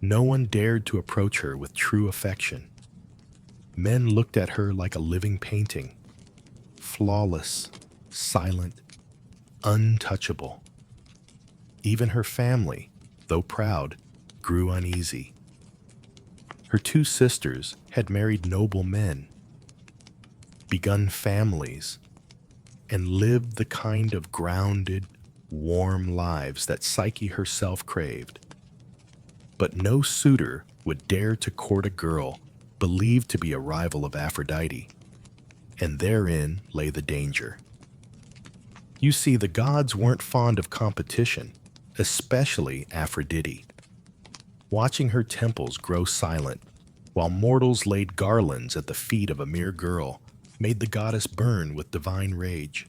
No one dared to approach her with true affection. Men looked at her like a living painting, flawless, silent, untouchable. Even her family, though proud, grew uneasy. Her two sisters had married noble men, begun families, and lived the kind of grounded, warm lives that Psyche herself craved. But no suitor would dare to court a girl believed to be a rival of Aphrodite, and therein lay the danger. You see, the gods weren't fond of competition, especially Aphrodite. Watching her temples grow silent, while mortals laid garlands at the feet of a mere girl, made the goddess burn with divine rage.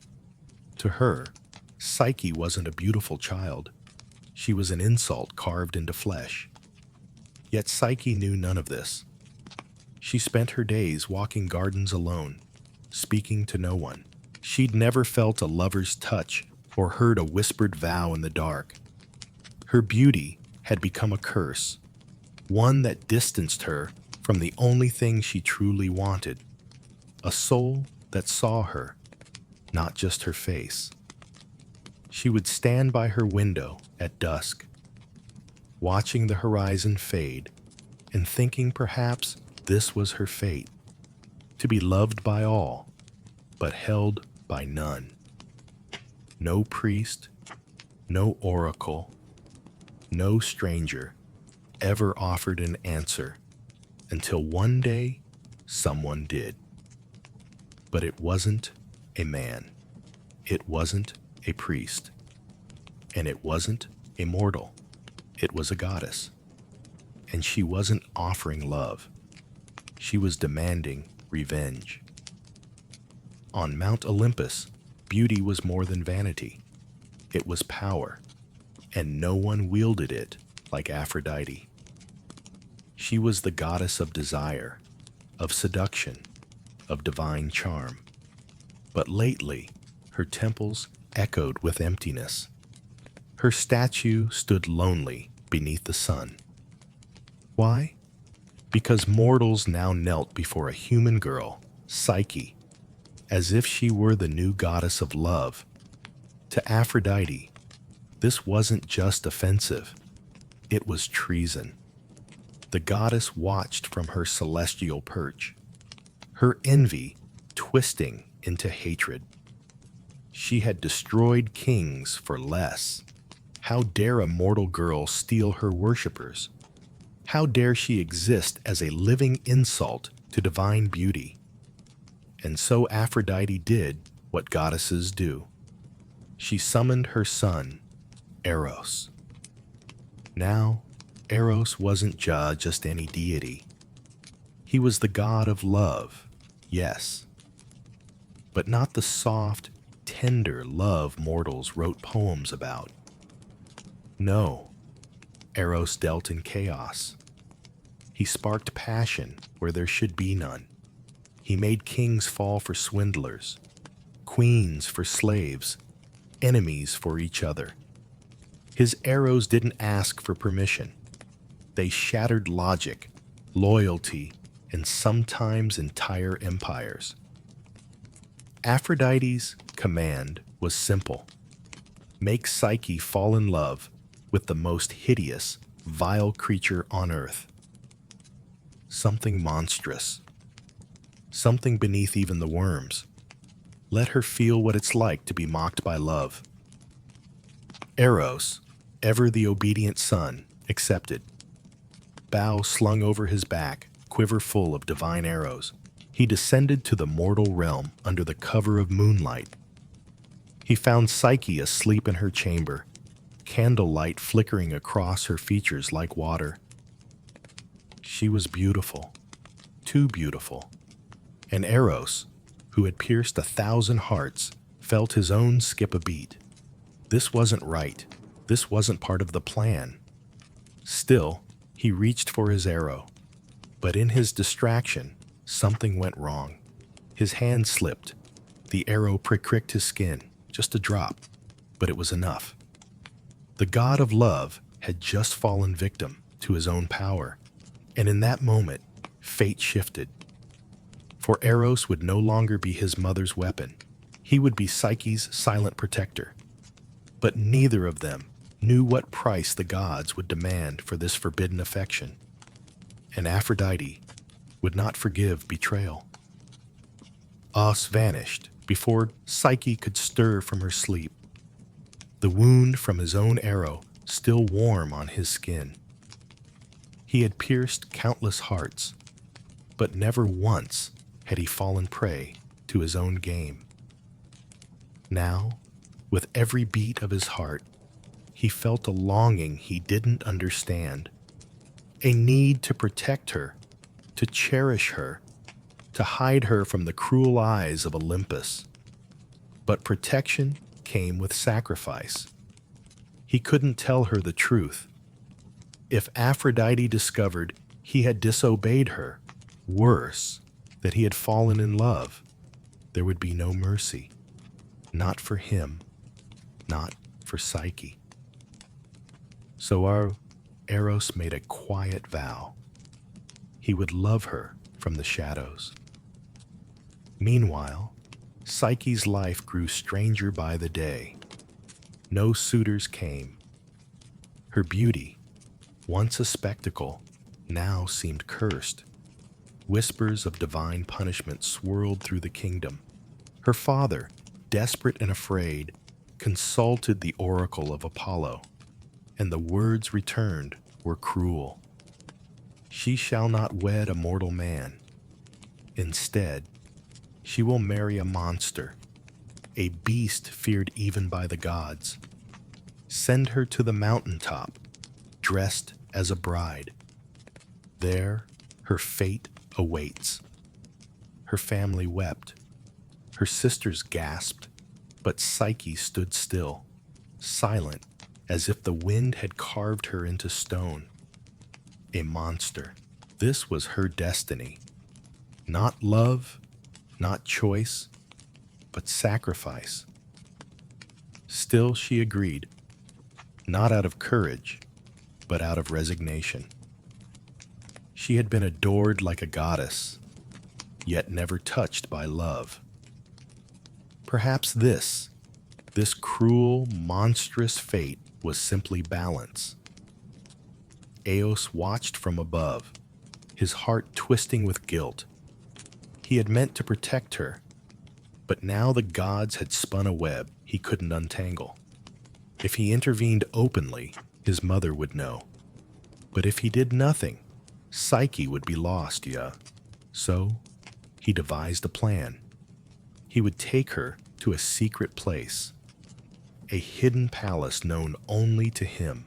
To her, Psyche wasn't a beautiful child. She was an insult carved into flesh. Yet Psyche knew none of this. She spent her days walking gardens alone, speaking to no one. She'd never felt a lover's touch or heard a whispered vow in the dark. Her beauty had become a curse, one that distanced her from the only thing she truly wanted, a soul that saw her, not just her face. She would stand by her window at dusk, watching the horizon fade and thinking perhaps this was her fate, to be loved by all, but held by none. No priest, no oracle, no stranger ever offered an answer until one day someone did. But it wasn't a man. It wasn't a priest. And it wasn't a mortal. It was a goddess. And she wasn't offering love. She was demanding revenge. On Mount Olympus, beauty was more than vanity. It was power, and no one wielded it like Aphrodite. She was the goddess of desire, of seduction, of divine charm. But lately, her temples echoed with emptiness. Her statue stood lonely beneath the sun. Why? Because mortals now knelt before a human girl, Psyche, as if she were the new goddess of love. To Aphrodite, this wasn't just offensive, it was treason. The goddess watched from her celestial perch, her envy twisting into hatred. She had destroyed kings for less. How dare a mortal girl steal her worshippers? How dare she exist as a living insult to divine beauty? And so Aphrodite did what goddesses do. She summoned her son, Eros. Now, Eros wasn't just any deity. He was the god of love, yes, but not the soft, tender love mortals wrote poems about. No, Eros dealt in chaos. He sparked passion where there should be none. He made kings fall for swindlers, queens for slaves, enemies for each other. His arrows didn't ask for permission. They shattered logic, loyalty, and sometimes entire empires. Aphrodite's command was simple: make Psyche fall in love with the most hideous, vile creature on earth. Something monstrous, something beneath even the worms. Let her feel what it's like to be mocked by love. Eros, ever the obedient son, accepted. Bow slung over his back, quiver full of divine arrows, he descended to the mortal realm under the cover of moonlight. He found Psyche asleep in her chamber, candlelight flickering across her features like water. She was beautiful, too beautiful, and Eros, who had pierced 1,000 hearts, felt his own skip a beat. This wasn't right. This wasn't part of the plan. Still, he reached for his arrow. But in his distraction, something went wrong. His hand slipped. The arrow pricked his skin, just a drop, but it was enough. The god of love had just fallen victim to his own power, and in that moment, fate shifted. For Eros would no longer be his mother's weapon. He would be Psyche's silent protector. But neither of them knew what price the gods would demand for this forbidden affection. And Aphrodite would not forgive betrayal. Os vanished before Psyche could stir from her sleep, the wound from his own arrow still warm on his skin. He had pierced countless hearts, but never once had he fallen prey to his own game. Now, with every beat of his heart, he felt a longing he didn't understand, a need to protect her, to cherish her, to hide her from the cruel eyes of Olympus. But protection came with sacrifice. He couldn't tell her the truth. If Aphrodite discovered he had disobeyed her, worse, that he had fallen in love, there would be no mercy. Not for him, not for Psyche. So our Eros made a quiet vow. He would love her from the shadows. Meanwhile, Psyche's life grew stranger by the day. No suitors came. Her beauty, once a spectacle, now seemed cursed. Whispers of divine punishment swirled through the kingdom. Her father, desperate and afraid, consulted the oracle of Apollo, and the words returned were cruel. She shall not wed a mortal man. Instead, she will marry a monster, a beast feared even by the gods. Send her to the mountaintop, dressed as a bride. There, her fate awaits. Her family wept. Her sisters gasped, but Psyche stood still, silent, as if the wind had carved her into stone. A monster. This was her destiny. Not love, not choice, but sacrifice. Still she agreed, not out of courage, but out of resignation. She had been adored like a goddess, yet never touched by love. Perhaps this cruel, monstrous fate was simply balance. Eos watched from above, his heart twisting with guilt. He had meant to protect her, but now the gods had spun a web he couldn't untangle. If he intervened openly, his mother would know. But if he did nothing, Psyche would be lost, yeah. So, he devised a plan. He would take her to a secret place, a hidden palace known only to him,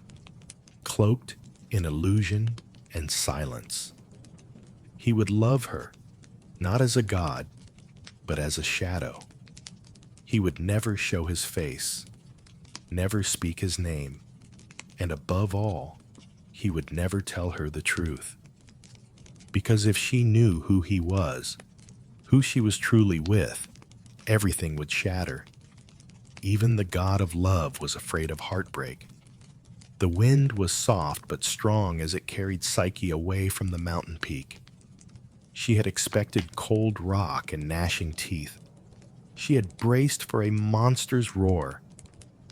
cloaked in illusion and silence. He would love her, not as a god, but as a shadow. He would never show his face, never speak his name, and above all, he would never tell her the truth. Because if she knew who he was, who she was truly with, everything would shatter. Even the god of love was afraid of heartbreak. The wind was soft but strong as it carried Psyche away from the mountain peak. She had expected cold rock and gnashing teeth. She had braced for a monster's roar,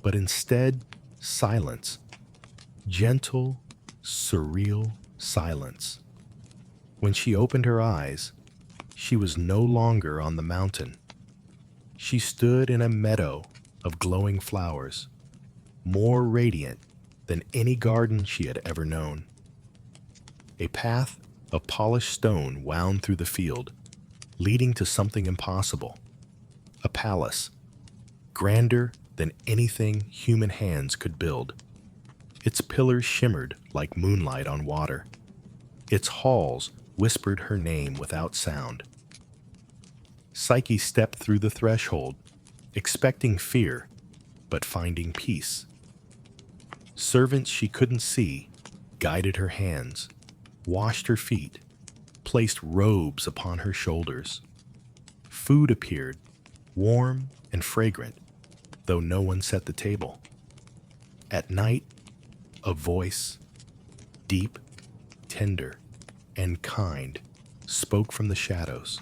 but instead, silence. Gentle, surreal silence. When she opened her eyes, she was no longer on the mountain. She stood in a meadow of glowing flowers, more radiant than any garden she had ever known. A path of polished stone wound through the field, leading to something impossible. A palace, grander than anything human hands could build. Its pillars shimmered like moonlight on water. Its halls whispered her name without sound. Psyche stepped through the threshold, expecting fear, but finding peace. Servants she couldn't see guided her hands, washed her feet, placed robes upon her shoulders. Food appeared, warm and fragrant, though no one set the table. At night, a voice, deep, tender, and kind, spoke from the shadows.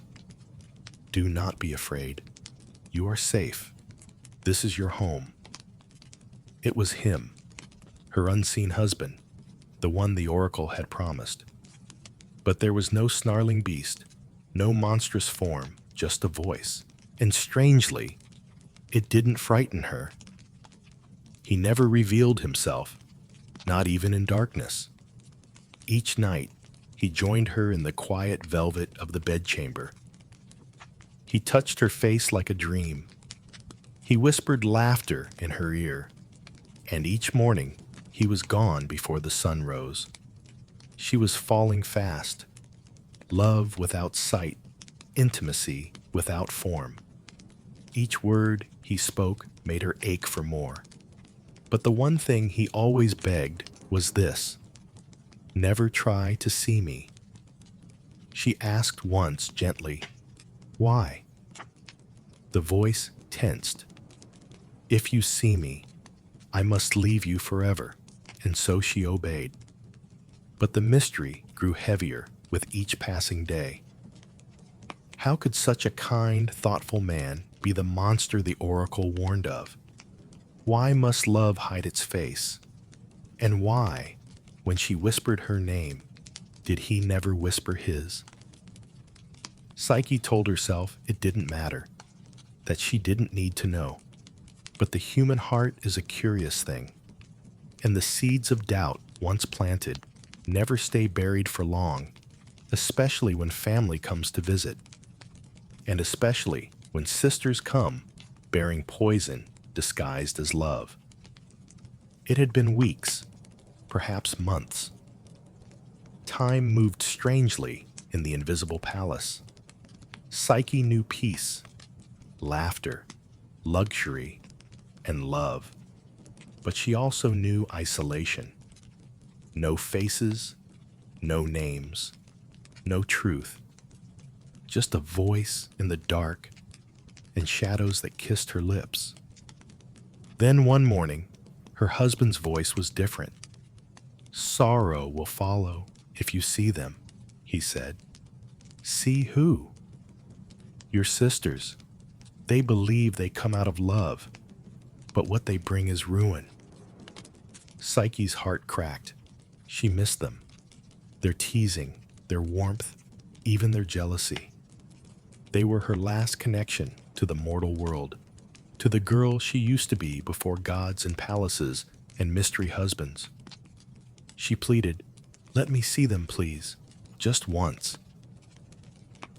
Do not be afraid. You are safe. This is your home. It was him, her unseen husband, the one the oracle had promised. But there was no snarling beast, no monstrous form, just a voice. And strangely, it didn't frighten her. He never revealed himself, not even in darkness. Each night, he joined her in the quiet velvet of the bedchamber. He touched her face like a dream. He whispered laughter in her ear. And each morning, he was gone before the sun rose. She was falling fast. Love without sight, intimacy without form. Each word he spoke made her ache for more. But the one thing he always begged was this: never try to see me. She asked once gently, why? The voice tensed. If you see me, I must leave you forever. And so she obeyed. But the mystery grew heavier with each passing day. How could such a kind, thoughtful man be the monster the oracle warned of? Why must love hide its face? And why, when she whispered her name, did he never whisper his? Psyche told herself it didn't matter, that she didn't need to know. But the human heart is a curious thing, and the seeds of doubt, once planted, never stay buried for long, especially when family comes to visit, and especially when sisters come bearing poison disguised as love. It had been weeks, perhaps months. Time moved strangely in the invisible palace. Psyche knew peace, laughter, luxury, and love. But she also knew isolation. No faces, no names, no truth. Just a voice in the dark and shadows that kissed her lips. Then one morning, her husband's voice was different. Sorrow will follow if you see them, he said. See who? Your sisters. They believe they come out of love, but what they bring is ruin. Psyche's heart cracked. She missed them. Their teasing, their warmth, even their jealousy. They were her last connection to the mortal world, to the girl she used to be before gods and palaces and mystery husbands. She pleaded, let me see them, please, just once.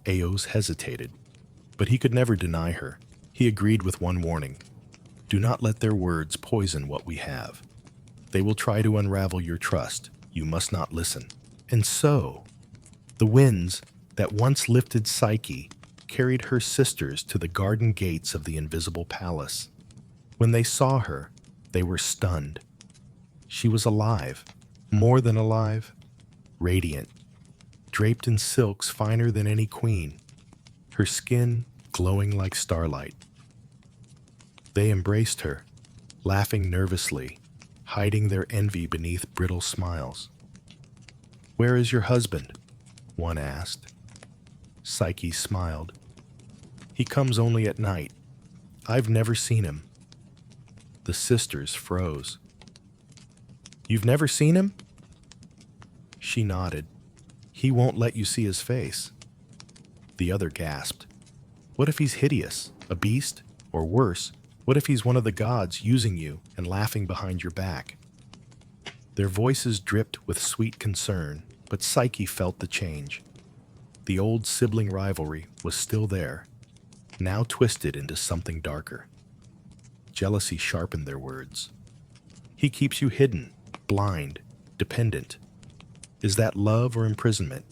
Eos hesitated, but he could never deny her. He agreed with one warning. Do not let their words poison what we have. They will try to unravel your trust. You must not listen. And so, the winds that once lifted Psyche carried her sisters to the garden gates of the invisible palace. When they saw her, they were stunned. She was alive, more than alive, radiant, draped in silks finer than any queen, her skin glowing like starlight. They embraced her, laughing nervously, hiding their envy beneath brittle smiles. Where is your husband? One asked. Psyche smiled. He comes only at night. I've never seen him. The sisters froze. You've never seen him? She nodded. He won't let you see his face. The other gasped. What if he's hideous, a beast, or worse, what if he's one of the gods using you and laughing behind your back? Their voices dripped with sweet concern, but Psyche felt the change. The old sibling rivalry was still there, now twisted into something darker. Jealousy sharpened their words. He keeps you hidden, blind, dependent. Is that love or imprisonment?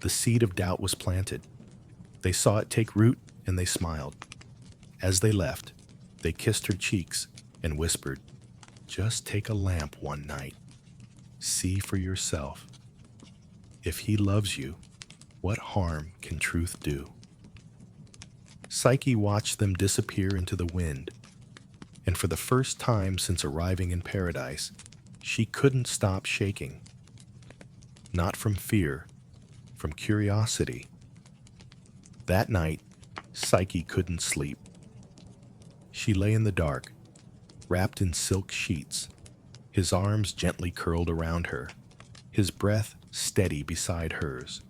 The seed of doubt was planted. They saw it take root, and they smiled. As they left, they kissed her cheeks and whispered, "Just take a lamp one night. See for yourself. If he loves you, what harm can truth do?" Psyche watched them disappear into the wind, and for the first time since arriving in paradise, she couldn't stop shaking. Not from fear, from curiosity. That night, Psyche couldn't sleep. She lay in the dark, wrapped in silk sheets, his arms gently curled around her, his breath steady beside hers.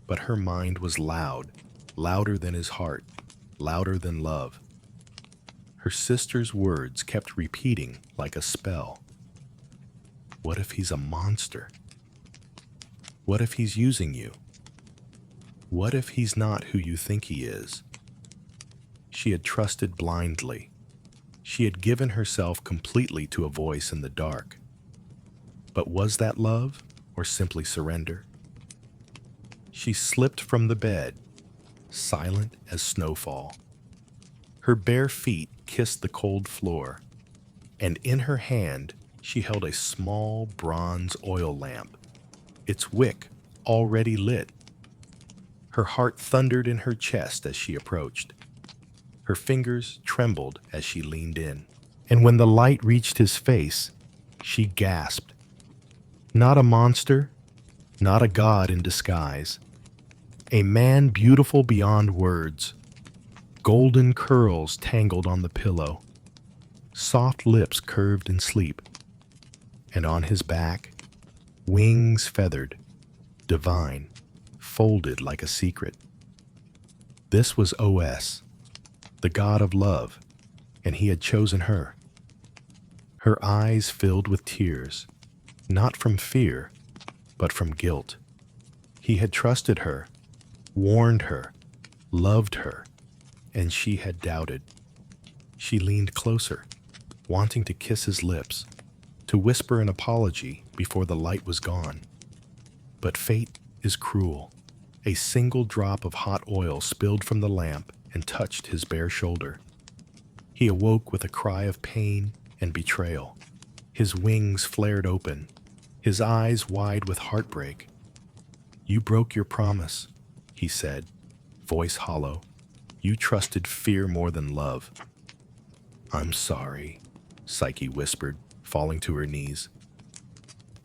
But her mind was loud, louder than his heart, louder than love. Her sister's words kept repeating like a spell. What if he's a monster? What if he's using you? What if he's not who you think he is? She had trusted blindly. She had given herself completely to a voice in the dark. But was that love or simply surrender? She slipped from the bed, silent as snowfall. Her bare feet kissed the cold floor, and in her hand she held a small bronze oil lamp, its wick already lit. Her heart thundered in her chest as she approached. Her fingers trembled as she leaned in, and when the light reached his face, she gasped. Not a monster, not a god in disguise. A man beautiful beyond words. Golden curls tangled on the pillow. Soft lips curved in sleep. And on his back, wings feathered, divine, folded like a secret. This was OS, the god of love, and he had chosen her. Her eyes filled with tears, not from fear, but from guilt. He had trusted her, warned her, loved her, and she had doubted. She leaned closer, wanting to kiss his lips, to whisper an apology before the light was gone. But fate is cruel. A single drop of hot oil spilled from the lamp and touched his bare shoulder. He awoke with a cry of pain and betrayal. His wings flared open, his eyes wide with heartbreak. "You broke your promise," he said, voice hollow. "You trusted fear more than love." "I'm sorry," Psyche whispered, falling to her knees.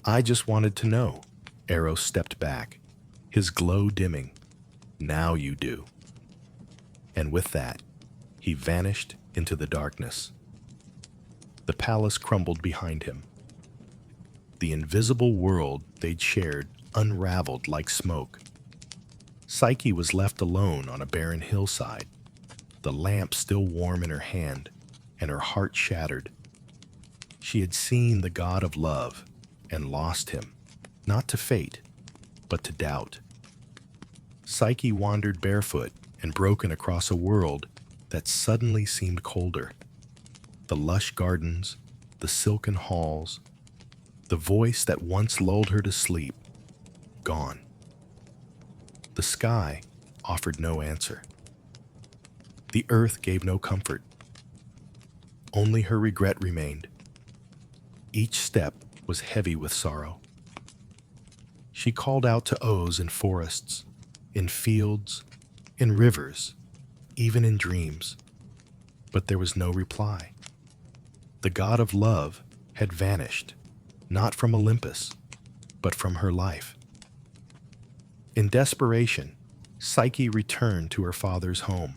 "I just wanted to know." Eros stepped back, his glow dimming. "Now you do." And with that, he vanished into the darkness. The palace crumbled behind him. The invisible world they'd shared unraveled like smoke. Psyche was left alone on a barren hillside, the lamp still warm in her hand, and her heart shattered. She had seen the god of love and lost him, not to fate, but to doubt. Psyche wandered barefoot and broken across a world that suddenly seemed colder. The lush gardens, the silken halls, the voice that once lulled her to sleep, gone. The sky offered no answer. The earth gave no comfort. Only her regret remained. Each step was heavy with sorrow. She called out to Oz in forests, in fields, in rivers, even in dreams. But there was no reply. The god of love had vanished, not from Olympus, but from her life. In desperation, Psyche returned to her father's home.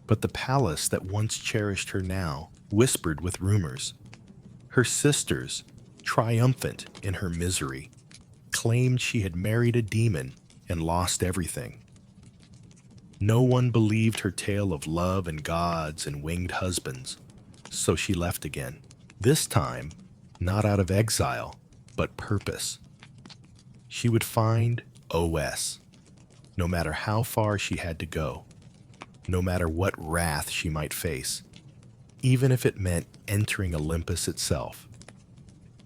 But the palace that once cherished her now whispered with rumors. Her sisters, triumphant in her misery, claimed she had married a demon and lost everything. No one believed her tale of love and gods and winged husbands, so she left again. This time, not out of exile, but purpose. She would find OS, no matter how far she had to go, no matter what wrath she might face, even if it meant entering Olympus itself.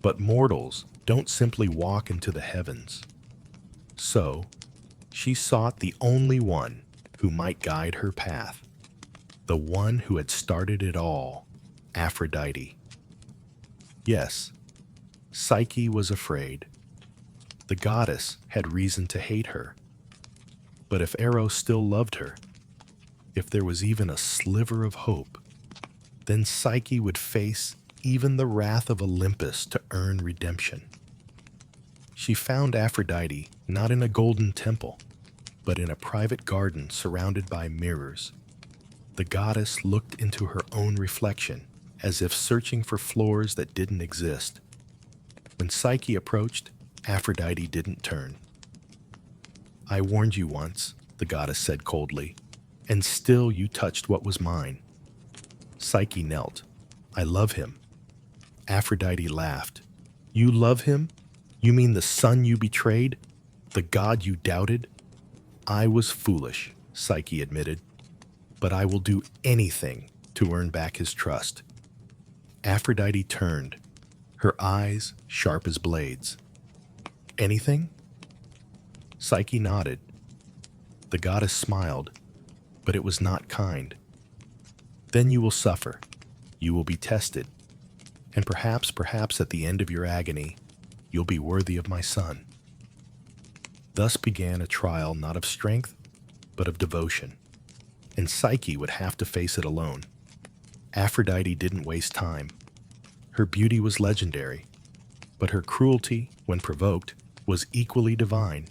But mortals don't simply walk into the heavens. So, she sought the only one who might guide her path, the one who had started it all, Aphrodite. Yes, Psyche was afraid. The goddess had reason to hate her. But if Eros still loved her, if there was even a sliver of hope, then Psyche would face even the wrath of Olympus to earn redemption. She found Aphrodite not in a golden temple, but in a private garden surrounded by mirrors. The goddess looked into her own reflection, as if searching for floors that didn't exist. When Psyche approached, Aphrodite didn't turn. "I warned you once," the goddess said coldly, "and still you touched what was mine." Psyche knelt. "I love him." Aphrodite laughed. "You love him? You mean the son you betrayed? The god you doubted?" "I was foolish," Psyche admitted, "but I will do anything to earn back his trust." Aphrodite turned, her eyes sharp as blades. "Anything?" Psyche nodded. The goddess smiled, but it was not kind. "Then you will suffer. You will be tested. And perhaps at the end of your agony, you'll be worthy of my son." Thus began a trial not of strength, but of devotion. And Psyche would have to face it alone. Aphrodite didn't waste time. Her beauty was legendary, but her cruelty, when provoked, was equally divine.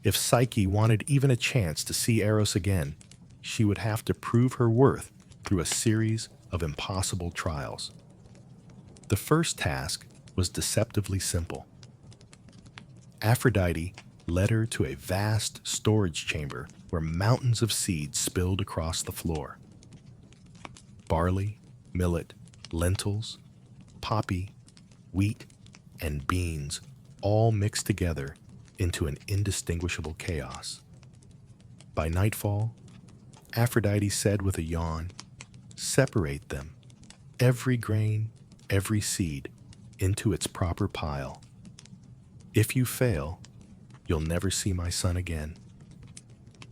If Psyche wanted even a chance to see Eros again, she would have to prove her worth through a series of impossible trials. The first task was deceptively simple. Aphrodite led her to a vast storage chamber where mountains of seeds spilled across the floor. Barley, millet, lentils, poppy, wheat, and beans all mixed together into an indistinguishable chaos. By nightfall, Aphrodite said with a yawn, "Separate them, every grain, every seed, into its proper pile. If you fail, you'll never see my son again."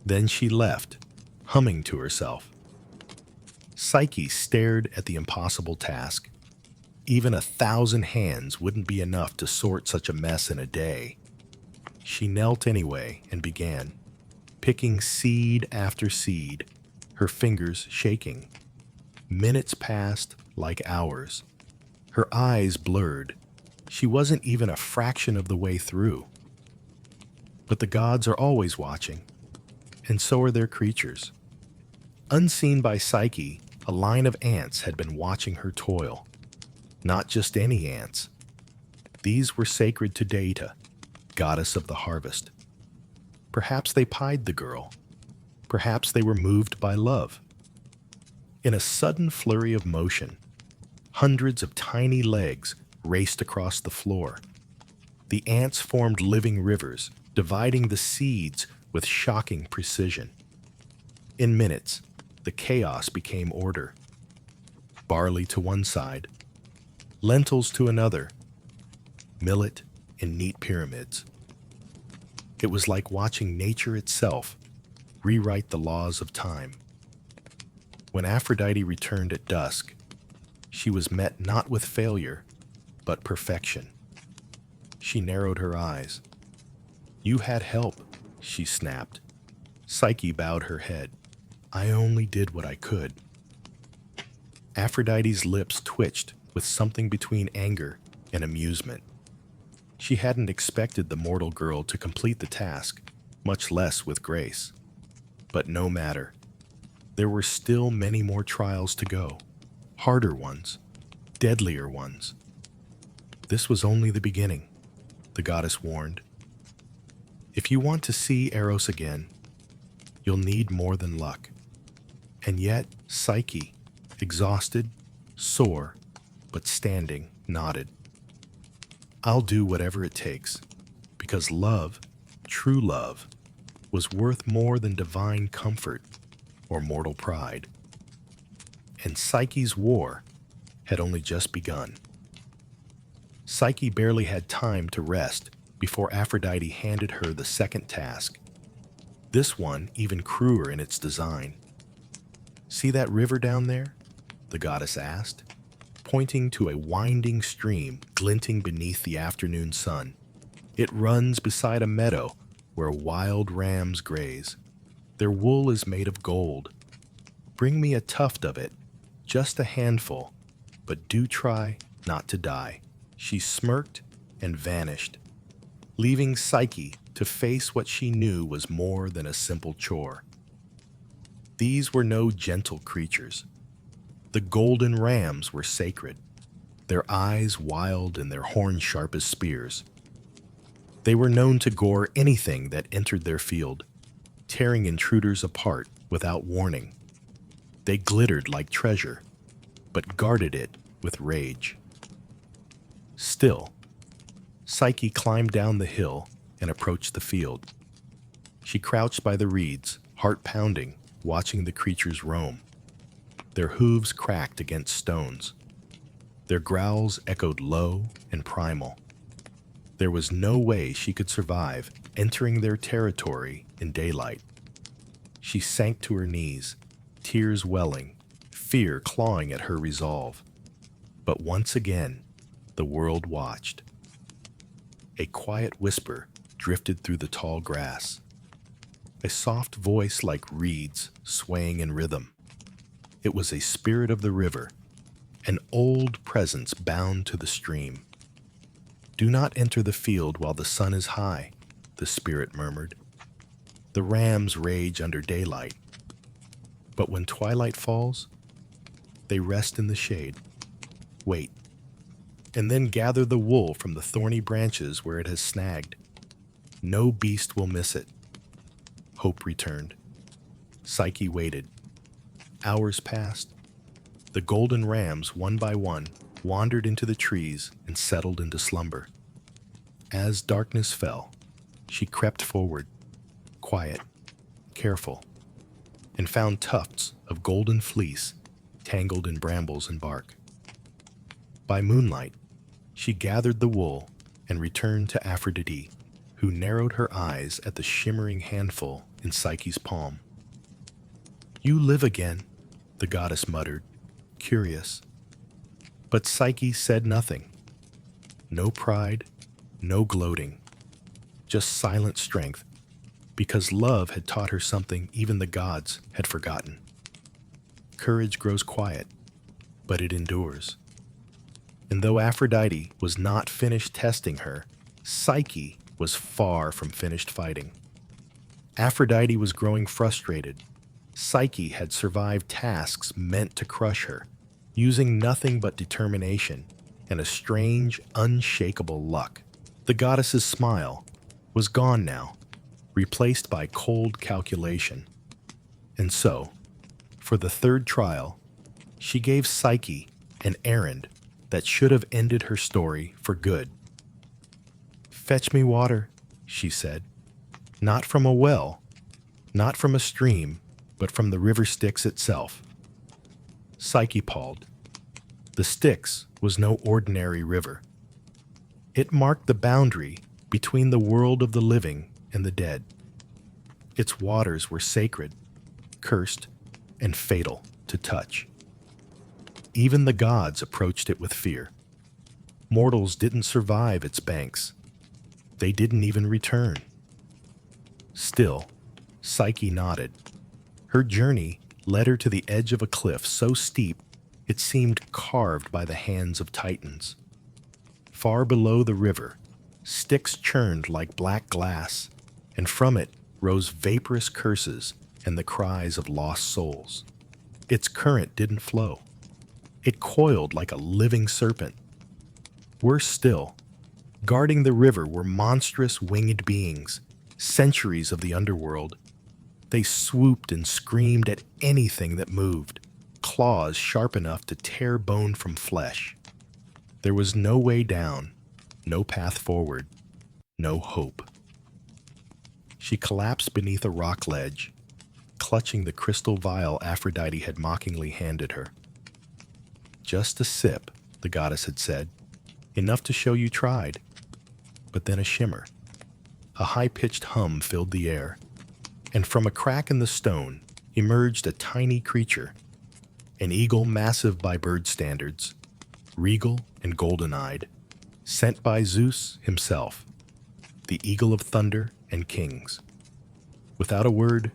Then she left, humming to herself. Psyche stared at the impossible task. Even 1,000 hands wouldn't be enough to sort such a mess in a day. She knelt anyway and began, picking seed after seed, her fingers shaking. Minutes passed like hours. Her eyes blurred. She wasn't even a fraction of the way through. But the gods are always watching, and so are their creatures. Unseen by Psyche, a line of ants had been watching her toil. Not just any ants. These were sacred to Data, goddess of the harvest. Perhaps they pied the girl. Perhaps they were moved by love. In a sudden flurry of motion, hundreds of tiny legs raced across the floor. The ants formed living rivers, dividing the seeds with shocking precision. In minutes, the chaos became order. Barley to one side, lentils to another, millet in neat pyramids. It was like watching nature itself rewrite the laws of time. When Aphrodite returned at dusk, she was met not with failure, but perfection. She narrowed her eyes. "You had help," she snapped. Psyche bowed her head. "I only did what I could." Aphrodite's lips twitched with something between anger and amusement. She hadn't expected the mortal girl to complete the task, much less with grace. But no matter. There were still many more trials to go. Harder ones, deadlier ones. This was only the beginning, the goddess warned. If you want to see Eros again, you'll need more than luck. And yet, Psyche, exhausted, sore, but standing, nodded. I'll do whatever it takes, because love, true love, was worth more than divine comfort or mortal pride. And Psyche's war had only just begun. Psyche barely had time to rest before Aphrodite handed her the second task, this one even crueler in its design. See that river down there? The goddess asked, pointing to a winding stream glinting beneath the afternoon sun. It runs beside a meadow where wild rams graze. Their wool is made of gold. Bring me a tuft of it, just a handful, but do try not to die. She smirked and vanished, leaving Psyche to face what she knew was more than a simple chore. These were no gentle creatures. The golden rams were sacred, their eyes wild and their horns sharp as spears. They were known to gore anything that entered their field, tearing intruders apart without warning. They glittered like treasure, but guarded it with rage. Still, Psyche climbed down the hill and approached the field. She crouched by the reeds, heart pounding, watching the creatures roam. Their hooves cracked against stones. Their growls echoed low and primal. There was no way she could survive entering their territory in daylight. She sank to her knees, tears welling, fear clawing at her resolve. But once again, the world watched. A quiet whisper drifted through the tall grass. A soft voice like reeds swaying in rhythm. It was a spirit of the river, an old presence bound to the stream. Do not enter the field while the sun is high, the spirit murmured. The rams rage under daylight, but when twilight falls, they rest in the shade. Wait, and then gather the wool from the thorny branches where it has snagged. No beast will miss it. Hope returned. Psyche waited. Hours passed. The golden rams, one by one, wandered into the trees and settled into slumber. As darkness fell, she crept forward, quiet, careful, and found tufts of golden fleece tangled in brambles and bark. By moonlight, she gathered the wool and returned to Aphrodite, who narrowed her eyes at the shimmering handful in Psyche's palm. "You live again," the goddess muttered, curious. But Psyche said nothing. No pride, no gloating, just silent strength, because love had taught her something even the gods had forgotten. Courage grows quiet, but it endures. And though Aphrodite was not finished testing her, Psyche was far from finished fighting. Aphrodite was growing frustrated. Psyche had survived tasks meant to crush her, using nothing but determination and a strange, unshakable luck. The goddess's smile was gone now, replaced by cold calculation. And so, for the third trial, she gave Psyche an errand that should have ended her story for good. "Fetch me water," she said. "Not from a well, not from a stream, but from the river Styx itself." Psyche palled. The Styx was no ordinary river. It marked the boundary between the world of the living and the dead. Its waters were sacred, cursed, and fatal to touch. Even the gods approached it with fear. Mortals didn't survive its banks. They didn't even return. Still, Psyche nodded. Her journey led her to the edge of a cliff so steep it seemed carved by the hands of titans. Far below the river, Styx churned like black glass, and from it rose vaporous curses and the cries of lost souls. Its current didn't flow. It coiled like a living serpent. Worse still, guarding the river were monstrous winged beings, centuries of the underworld. They swooped and screamed at anything that moved, claws sharp enough to tear bone from flesh. There was no way down, no path forward, no hope. She collapsed beneath a rock ledge, clutching the crystal vial Aphrodite had mockingly handed her. Just a sip, the goddess had said, enough to show you tried. But then a shimmer. A high-pitched hum filled the air, and from a crack in the stone emerged a tiny creature, an eagle massive by bird standards, regal and golden-eyed, sent by Zeus himself, the eagle of thunder and kings. Without a word,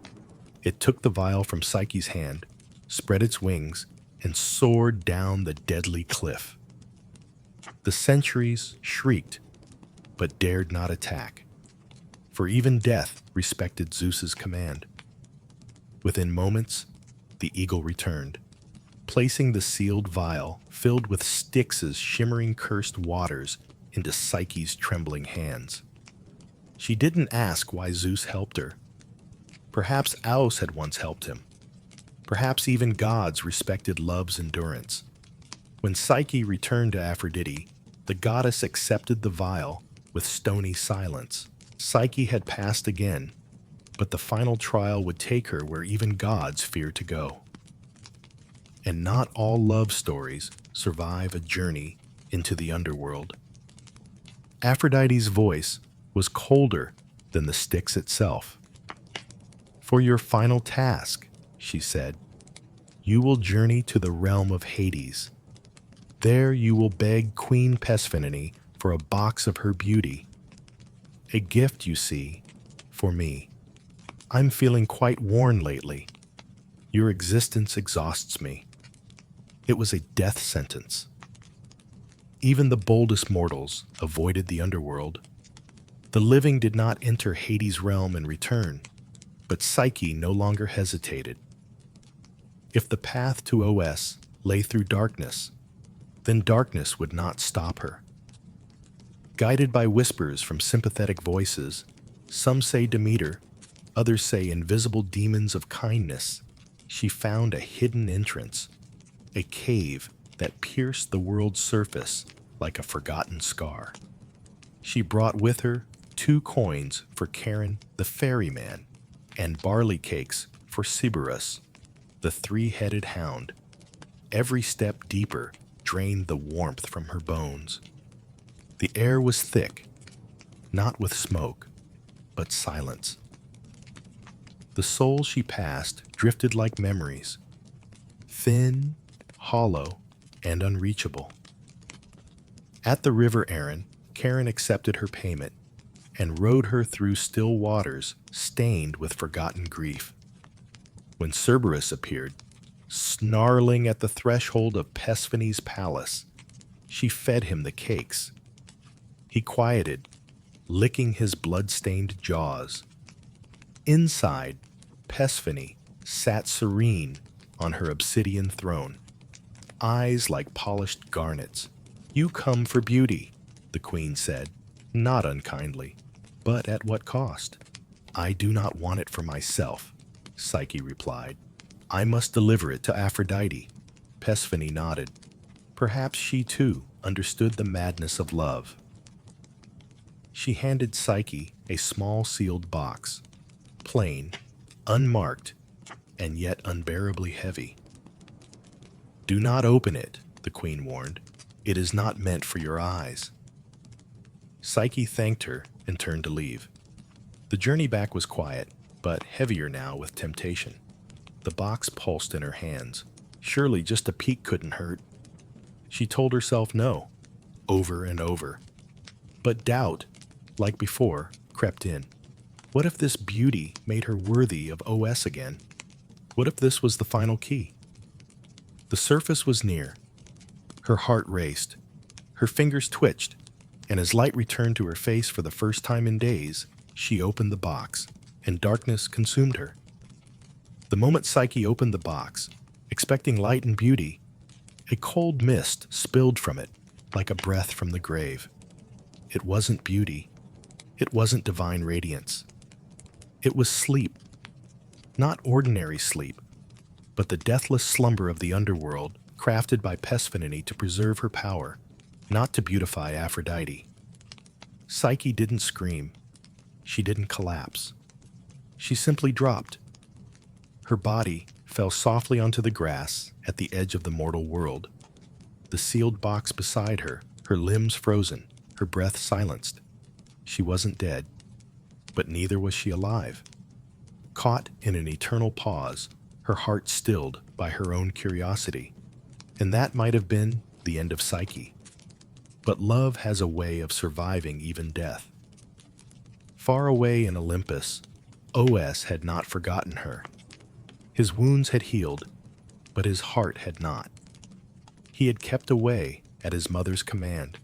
it took the vial from Psyche's hand, spread its wings, and soared down the deadly cliff. The centuries shrieked, but dared not attack, for even death respected Zeus's command. Within moments, the eagle returned, placing the sealed vial filled with Styx's shimmering cursed waters into Psyche's trembling hands. She didn't ask why Zeus helped her. Perhaps Aus had once helped him. Perhaps even gods respected love's endurance. When Psyche returned to Aphrodite, the goddess accepted the vial with stony silence. Psyche had passed again, but the final trial would take her where even gods fear to go. And not all love stories survive a journey into the underworld. Aphrodite's voice was colder than the Styx itself. For your final task, she said, you will journey to the realm of Hades. There you will beg Queen Persephone for a box of her beauty. A gift, you see, for me. I'm feeling quite worn lately. Your existence exhausts me. It was a death sentence. Even the boldest mortals avoided the underworld. The living did not enter Hades' realm and return, but Psyche no longer hesitated. If the path to OS lay through darkness, then darkness would not stop her. Guided by whispers from sympathetic voices, some say Demeter, others say invisible demons of kindness, she found a hidden entrance, a cave that pierced the world's surface like a forgotten scar. She brought with her 2 coins for Charon the ferryman and barley cakes for Cerberus, the 3-headed hound. Every step deeper drained the warmth from her bones. The air was thick, not with smoke, but silence. The souls she passed drifted like memories, thin, hollow, and unreachable. At the river Erin, Charon accepted her payment and rowed her through still waters stained with forgotten grief. When Cerberus appeared, snarling at the threshold of Persephone's palace, she fed him the cakes. He quieted, licking his blood-stained jaws. Inside, Persephone sat serene on her obsidian throne, eyes like polished garnets. You come for beauty, the queen said, not unkindly. But at what cost? I do not want it for myself, Psyche replied. I must deliver it to Aphrodite. Persephone nodded. Perhaps she too understood the madness of love. She handed Psyche a small sealed box, plain, unmarked, and yet unbearably heavy. Do not open it, the queen warned. It is not meant for your eyes. Psyche thanked her and turned to leave. The journey back was quiet, but heavier now with temptation. The box pulsed in her hands. Surely just a peek couldn't hurt. She told herself no, over and over. But doubt, like before, crept in. What if this beauty made her worthy of OS again? What if this was the final key? The surface was near. Her heart raced. Her fingers twitched, and as light returned to her face for the first time in days, she opened the box, and darkness consumed her. The moment Psyche opened the box, expecting light and beauty, a cold mist spilled from it like a breath from the grave. It wasn't beauty. It wasn't divine radiance. It was sleep. Not ordinary sleep, but the deathless slumber of the underworld, crafted by Persephone to preserve her power, not to beautify Aphrodite. Psyche didn't scream. She didn't collapse. She simply dropped. Her body fell softly onto the grass at the edge of the mortal world. The sealed box beside her, her limbs frozen, her breath silenced. She wasn't dead, but neither was she alive. Caught in an eternal pause, her heart stilled by her own curiosity. And that might have been the end of Psyche. But love has a way of surviving even death. Far away in Olympus, Os had not forgotten her. His wounds had healed, but his heart had not. He had kept away at his mother's command,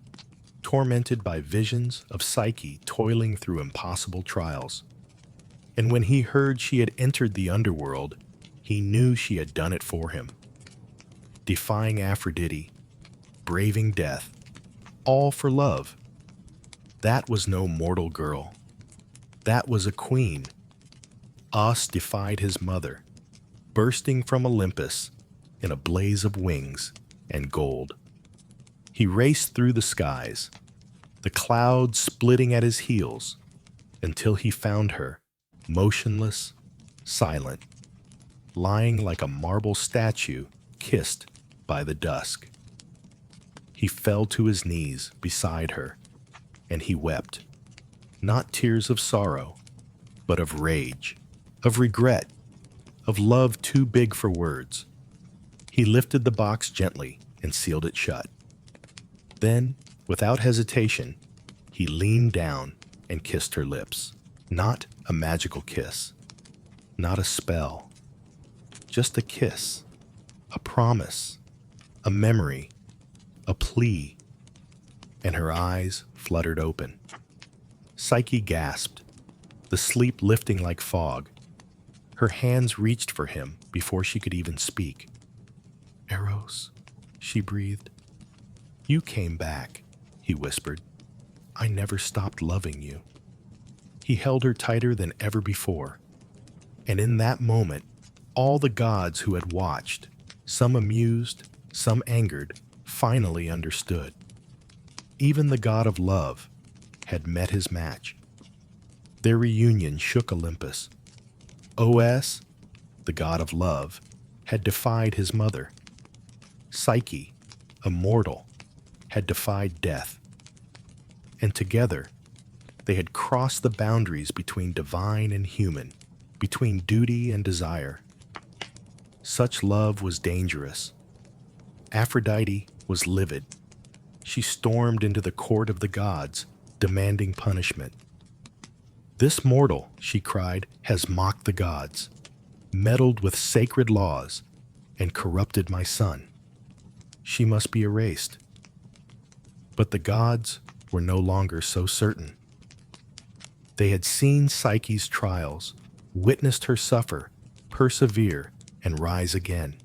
tormented by visions of Psyche toiling through impossible trials. And when he heard she had entered the underworld, he knew she had done it for him. Defying Aphrodite, braving death, all for love. That was no mortal girl. That was a queen. Os defied his mother, bursting from Olympus in a blaze of wings and gold. He raced through the skies, the clouds splitting at his heels, until he found her, motionless, silent, lying like a marble statue kissed by the dusk. He fell to his knees beside her, and he wept, not tears of sorrow, but of rage, of regret, of love too big for words. He lifted the box gently and sealed it shut. Then, without hesitation, he leaned down and kissed her lips. Not a magical kiss, not a spell, just a kiss, a promise, a memory, a plea, and her eyes fluttered open. Psyche gasped, the sleep lifting like fog. Her hands reached for him before she could even speak. "Eros," she breathed. "You came back," he whispered. "I never stopped loving you." He held her tighter than ever before. And in that moment, all the gods who had watched, some amused, some angered, finally understood. Even the god of love had met his match. Their reunion shook Olympus. Os, the god of love, had defied his mother. Psyche, a mortal, had defied death. And together, they had crossed the boundaries between divine and human, between duty and desire. Such love was dangerous. Aphrodite was livid. She stormed into the court of the gods, demanding punishment. "This mortal," she cried, "has mocked the gods, meddled with sacred laws, and corrupted my son. She must be erased." But the gods were no longer so certain. They had seen Psyche's trials, witnessed her suffer, persevere, and rise again.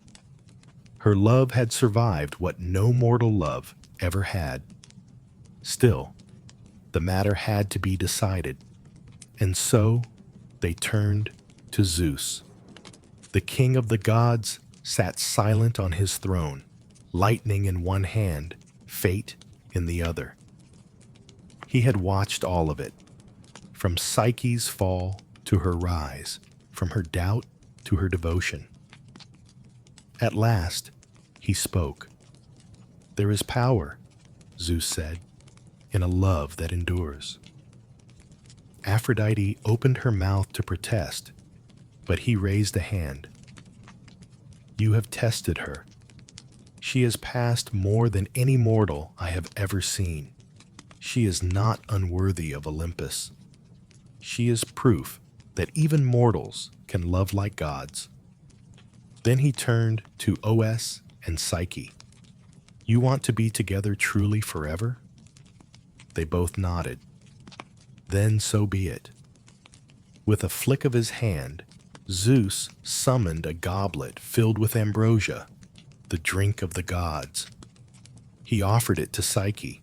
Her love had survived what no mortal love ever had. Still, the matter had to be decided, and so they turned to Zeus. The king of the gods sat silent on his throne, lightning in one hand, fate in the other. He had watched all of it, from Psyche's fall to her rise, from her doubt to her devotion. At last, he spoke. "There is power," Zeus said, "in a love that endures." Aphrodite opened her mouth to protest, but he raised a hand. "You have tested her. She has passed more than any mortal I have ever seen. She is not unworthy of Olympus. She is proof that even mortals can love like gods." Then he turned to Os and Psyche. "You want to be together truly forever?" They both nodded. "Then so be it." With a flick of his hand, Zeus summoned a goblet filled with ambrosia, the drink of the gods. He offered it to Psyche.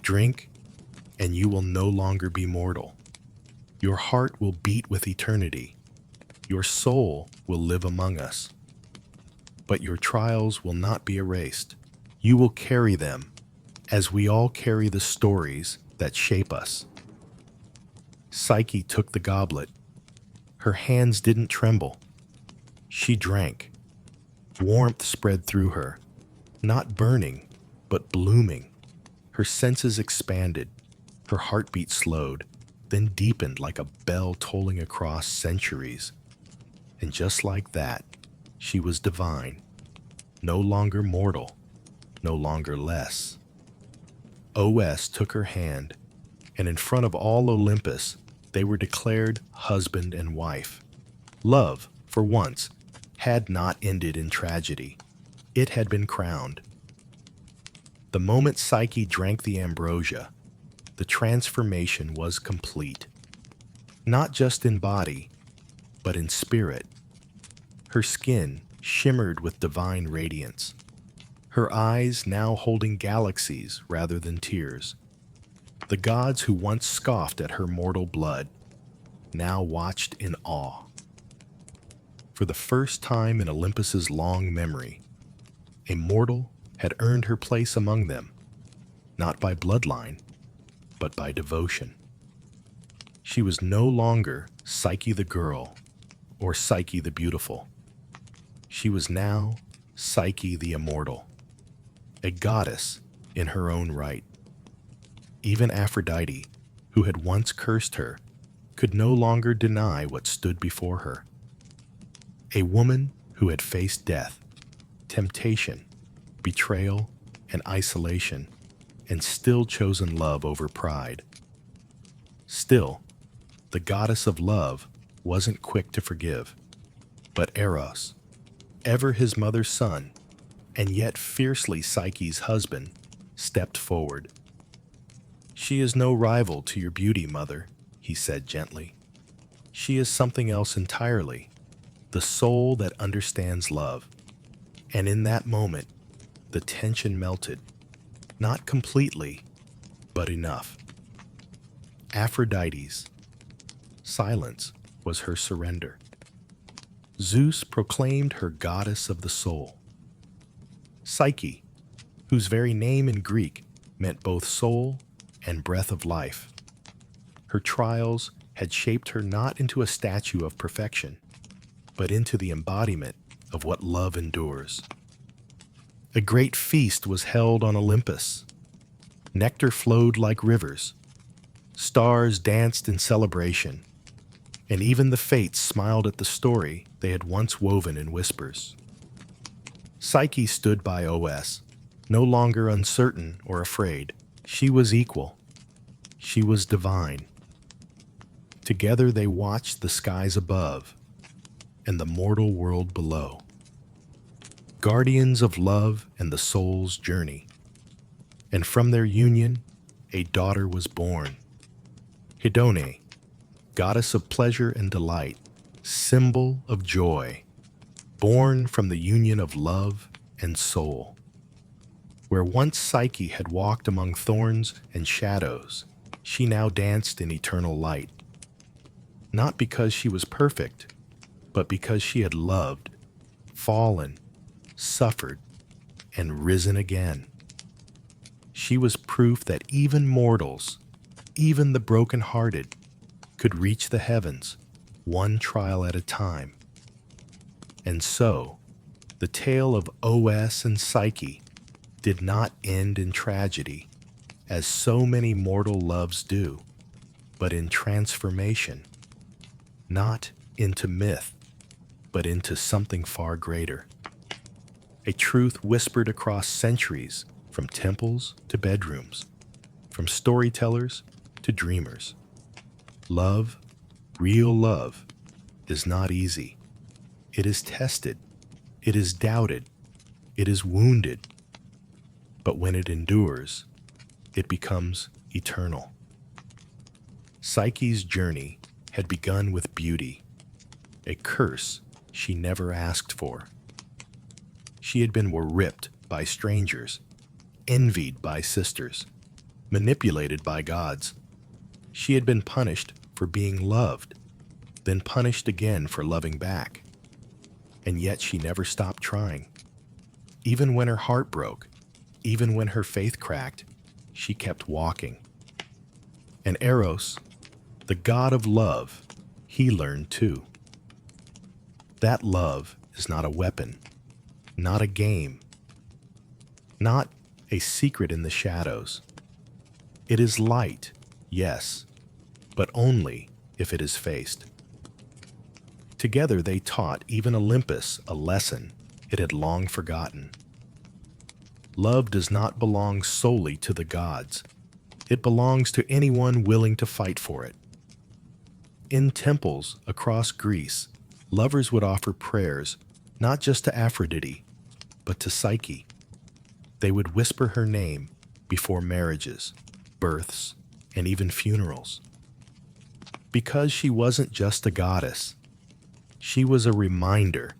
Drink, and you will no longer be mortal. Your heart will beat with eternity. Your soul will live among us. But your trials will not be erased. You will carry them, as we all carry the stories that shape us. Psyche took the goblet. Her hands didn't tremble. She drank. Warmth spread through her, not burning, but blooming. Her senses expanded. Her heartbeat slowed, then deepened like a bell tolling across centuries. And just like that, she was divine, no longer mortal, no longer less. OS took her hand, and in front of all Olympus, they were declared husband and wife. Love, for once, had not ended in tragedy. It had been crowned. The moment Psyche drank the ambrosia, the transformation was complete. Not just in body, but in spirit. Her skin shimmered with divine radiance. Her eyes now holding galaxies rather than tears. The gods who once scoffed at her mortal blood now watched in awe. For the first time in Olympus's long memory, a mortal had earned her place among them, not by bloodline, but by devotion. She was no longer Psyche the girl or Psyche the beautiful. She was now Psyche the immortal, a goddess in her own right. Even Aphrodite, who had once cursed her, could no longer deny what stood before her. A woman who had faced death, temptation, betrayal, and isolation, and still chosen love over pride. Still, the goddess of love wasn't quick to forgive, but Eros, ever his mother's son, and yet fiercely Psyche's husband, stepped forward. "She is no rival to your beauty, mother," he said gently. "She is something else entirely, the soul that understands love." And in that moment, the tension melted, not completely, but enough. Aphrodite's silence was her surrender. Zeus proclaimed her goddess of the soul. Psyche, whose very name in Greek meant both soul and breath of life. Her trials had shaped her not into a statue of perfection, but into the embodiment of what love endures. A great feast was held on Olympus. Nectar flowed like rivers. Stars danced in celebration, and even the fates smiled at the story they had once woven in whispers. Psyche stood by OS, no longer uncertain or afraid. She was equal. She was divine. Together they watched the skies above and the mortal world below. Guardians of love and the soul's journey. And from their union, a daughter was born. Hedone, goddess of pleasure and delight, symbol of joy, born from the union of love and soul. Where once Psyche had walked among thorns and shadows, she now danced in eternal light. Not because she was perfect, but because she had loved, fallen, suffered, and risen again. She was proof that even mortals, even the broken-hearted, could reach the heavens, one trial at a time. And so, the tale of OS and Psyche did not end in tragedy, as so many mortal loves do, but in transformation, not into myth, but into something far greater. A truth whispered across centuries, from temples to bedrooms, from storytellers to dreamers. Love, real love, is not easy. It is tested. It is doubted. It is wounded. But when it endures, it becomes eternal. Psyche's journey had begun with beauty. a curse she never asked for. She had been ripped by strangers, envied by sisters, manipulated by gods. She had been punished for being loved, then punished again for loving back. And yet she never stopped trying. Even when her heart broke, even when her faith cracked, she kept walking. And Eros, the god of love, he learned too. That love is not a weapon, not a game, not a secret in the shadows. It is light, yes, but only if it is faced. Together they taught even Olympus a lesson it had long forgotten. Love does not belong solely to the gods. It belongs to anyone willing to fight for it. In temples across Greece, lovers would offer prayers not just to Aphrodite, but to Psyche. They would whisper her name before marriages, births, and even funerals. Because she wasn't just a goddess, she was a reminder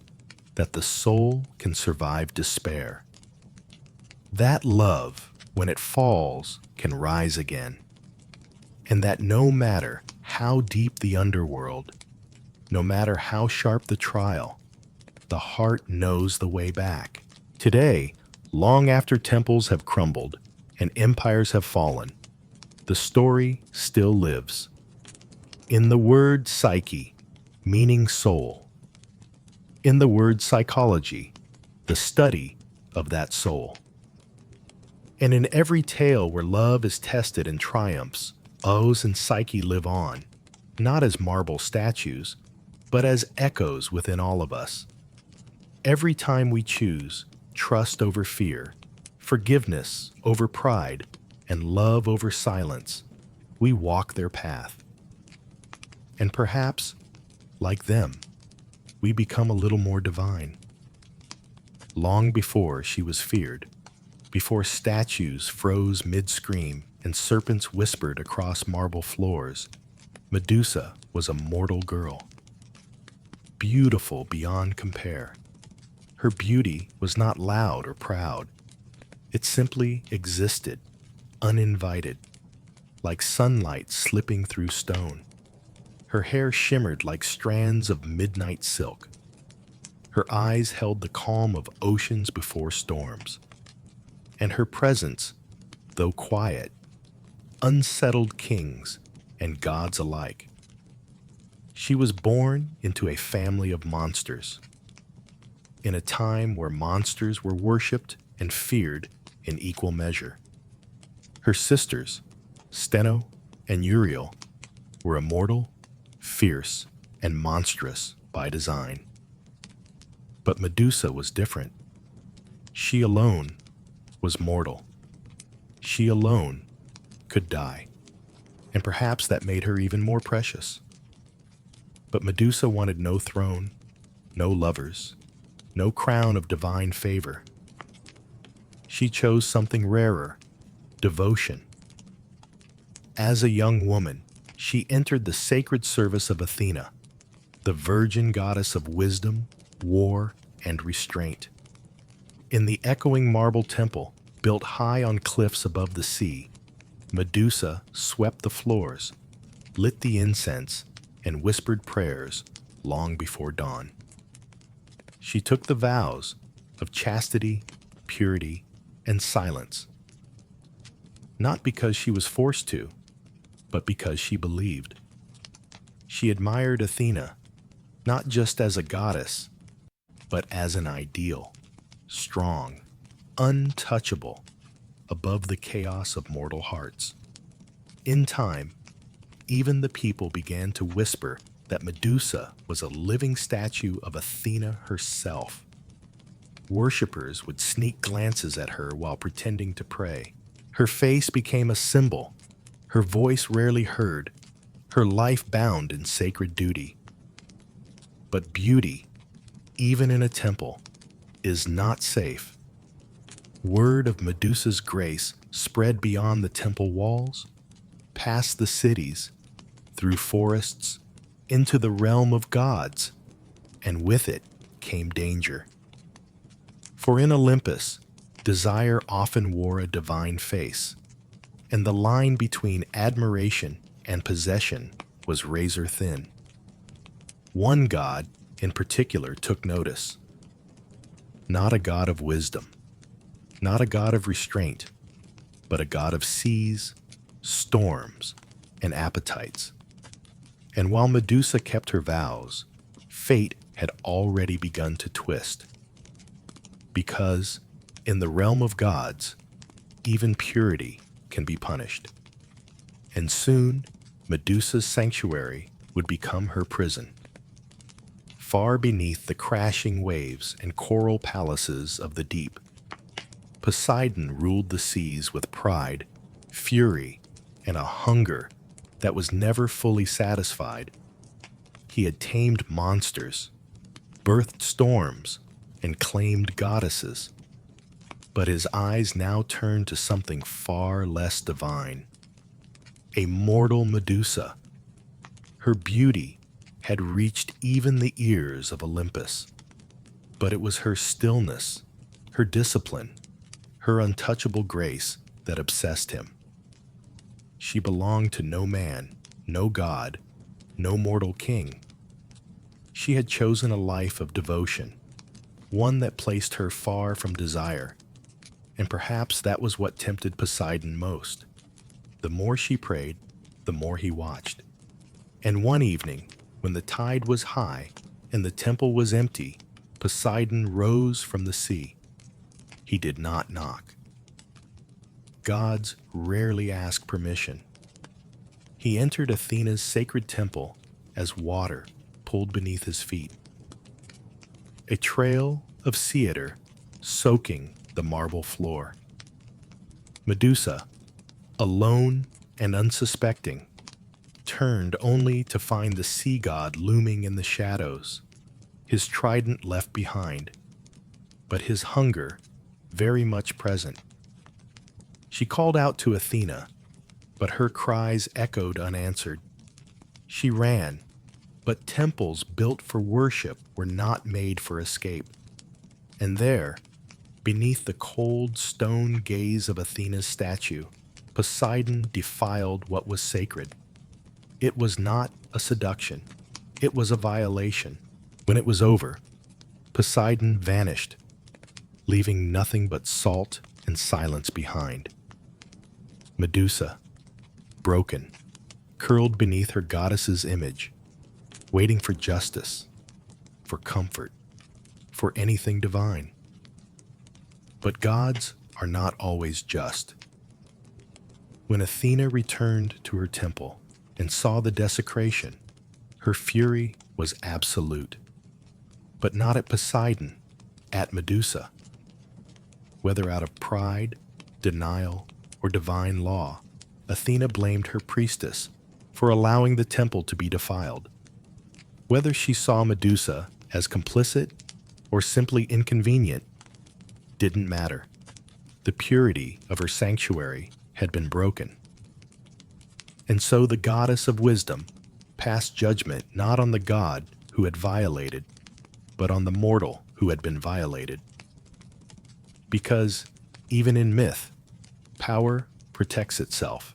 that the soul can survive despair. That love, when it falls, can rise again. And that no matter how deep the underworld, no matter how sharp the trial, the heart knows the way back. Today, long after temples have crumbled and empires have fallen, the story still lives. In the word psyche, meaning soul. In the word psychology, the study of that soul. And in every tale where love is tested and triumphs, Oz and Psyche live on, not as marble statues, but as echoes within all of us. Every time we choose trust over fear, forgiveness over pride, and love over silence, we walk their path. And perhaps, like them, we become a little more divine. Long before she was feared, before statues froze mid-scream and serpents whispered across marble floors, Medusa was a mortal girl. Beautiful beyond compare. Her beauty was not loud or proud. It simply existed, uninvited, like sunlight slipping through stone. Her hair shimmered like strands of midnight silk. Her eyes held the calm of oceans before storms. And her presence, though quiet, unsettled kings and gods alike. She was born into a family of monsters, in a time where monsters were worshipped and feared in equal measure. Her sisters, Steno and Uriel, were immortal, fierce, and monstrous by design. But Medusa was different. She alone was mortal. She alone could die, and perhaps that made her even more precious. But Medusa wanted no throne, no lovers, no crown of divine favor. She chose something rarer, devotion. As a young woman, she entered the sacred service of Athena, the virgin goddess of wisdom, war, and restraint. In the echoing marble temple, built high on cliffs above the sea, Medusa swept the floors, lit the incense, and whispered prayers long before dawn. She took the vows of chastity, purity, and silence, not because she was forced to, but because she believed. She admired Athena, not just as a goddess, but as an ideal, strong, untouchable, above the chaos of mortal hearts. In time, even the people began to whisper that Medusa was a living statue of Athena herself. Worshippers would sneak glances at her while pretending to pray. Her face became a symbol, her voice rarely heard, her life bound in sacred duty. But beauty, even in a temple, is not safe. Word of Medusa's grace spread beyond the temple walls, past the cities, through forests, into the realm of gods, and with it came danger. For in Olympus, desire often wore a divine face, and the line between admiration and possession was razor thin. One god in particular took notice. Not a god of wisdom, not a god of restraint, but a god of seas, storms, and appetites. And while Medusa kept her vows, fate had already begun to twist. Because, in the realm of gods, even purity can be punished. And soon, Medusa's sanctuary would become her prison. Far beneath the crashing waves and coral palaces of the deep, Poseidon ruled the seas with pride, fury, and a hunger that was never fully satisfied. He had tamed monsters, birthed storms, and claimed goddesses. But his eyes now turned to something far less divine. A mortal Medusa. Her beauty had reached even the ears of Olympus. But it was her stillness, her discipline, her untouchable grace that obsessed him. She belonged to no man, no god, no mortal king. She had chosen a life of devotion, one that placed her far from desire, and perhaps that was what tempted Poseidon most. The more she prayed, the more he watched. And one evening, when the tide was high and the temple was empty, Poseidon rose from the sea. He did not knock. Gods rarely ask permission. He entered Athena's sacred temple as water pulled beneath his feet. A trail of cedar soaking the marble floor. Medusa, alone and unsuspecting, turned only to find the sea god looming in the shadows, his trident left behind, but his hunger very much present. She called out to Athena, but her cries echoed unanswered. She ran, but temples built for worship were not made for escape. And there, beneath the cold stone gaze of Athena's statue, Poseidon defiled what was sacred. It was not a seduction. It was a violation. When it was over, Poseidon vanished, leaving nothing but salt and silence behind. Medusa, broken, curled beneath her goddess's image, waiting for justice, for comfort, for anything divine. But gods are not always just. When Athena returned to her temple and saw the desecration, her fury was absolute. But not at Poseidon, at Medusa. Whether out of pride, denial, or divine law, Athena blamed her priestess for allowing the temple to be defiled. Whether she saw Medusa as complicit or simply inconvenient didn't matter. The purity of her sanctuary had been broken. And so the goddess of wisdom passed judgment not on the god who had violated, but on the mortal who had been violated. Because, even in myth, power protects itself.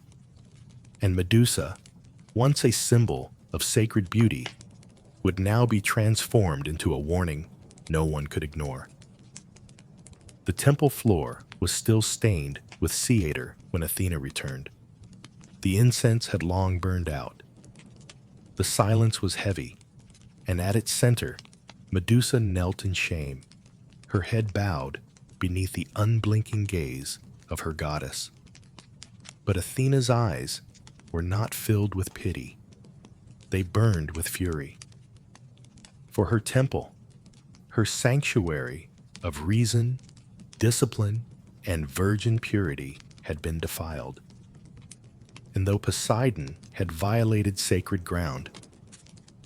And Medusa, once a symbol of sacred beauty, would now be transformed into a warning no one could ignore. The temple floor was still stained with cedar when Athena returned. The incense had long burned out. The silence was heavy, and at its center, Medusa knelt in shame, her head bowed beneath the unblinking gaze of her goddess. But Athena's eyes were not filled with pity. They burned with fury. For her temple, her sanctuary of reason, discipline, and virgin purity had been defiled. And though Poseidon had violated sacred ground,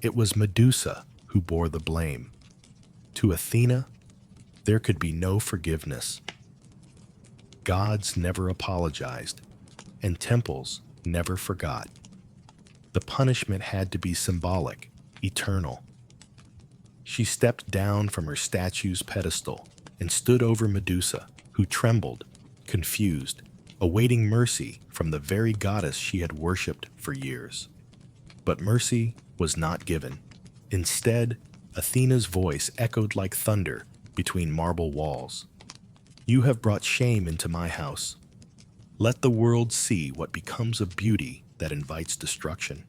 it was Medusa who bore the blame. To Athena, there could be no forgiveness. Gods never apologized, and temples never forgot. The punishment had to be symbolic, eternal. She stepped down from her statue's pedestal and stood over Medusa, who trembled, confused, awaiting mercy from the very goddess she had worshipped for years. But mercy was not given. Instead, Athena's voice echoed like thunder between marble walls. "You have brought shame into my house. Let the world see what becomes of beauty that invites destruction."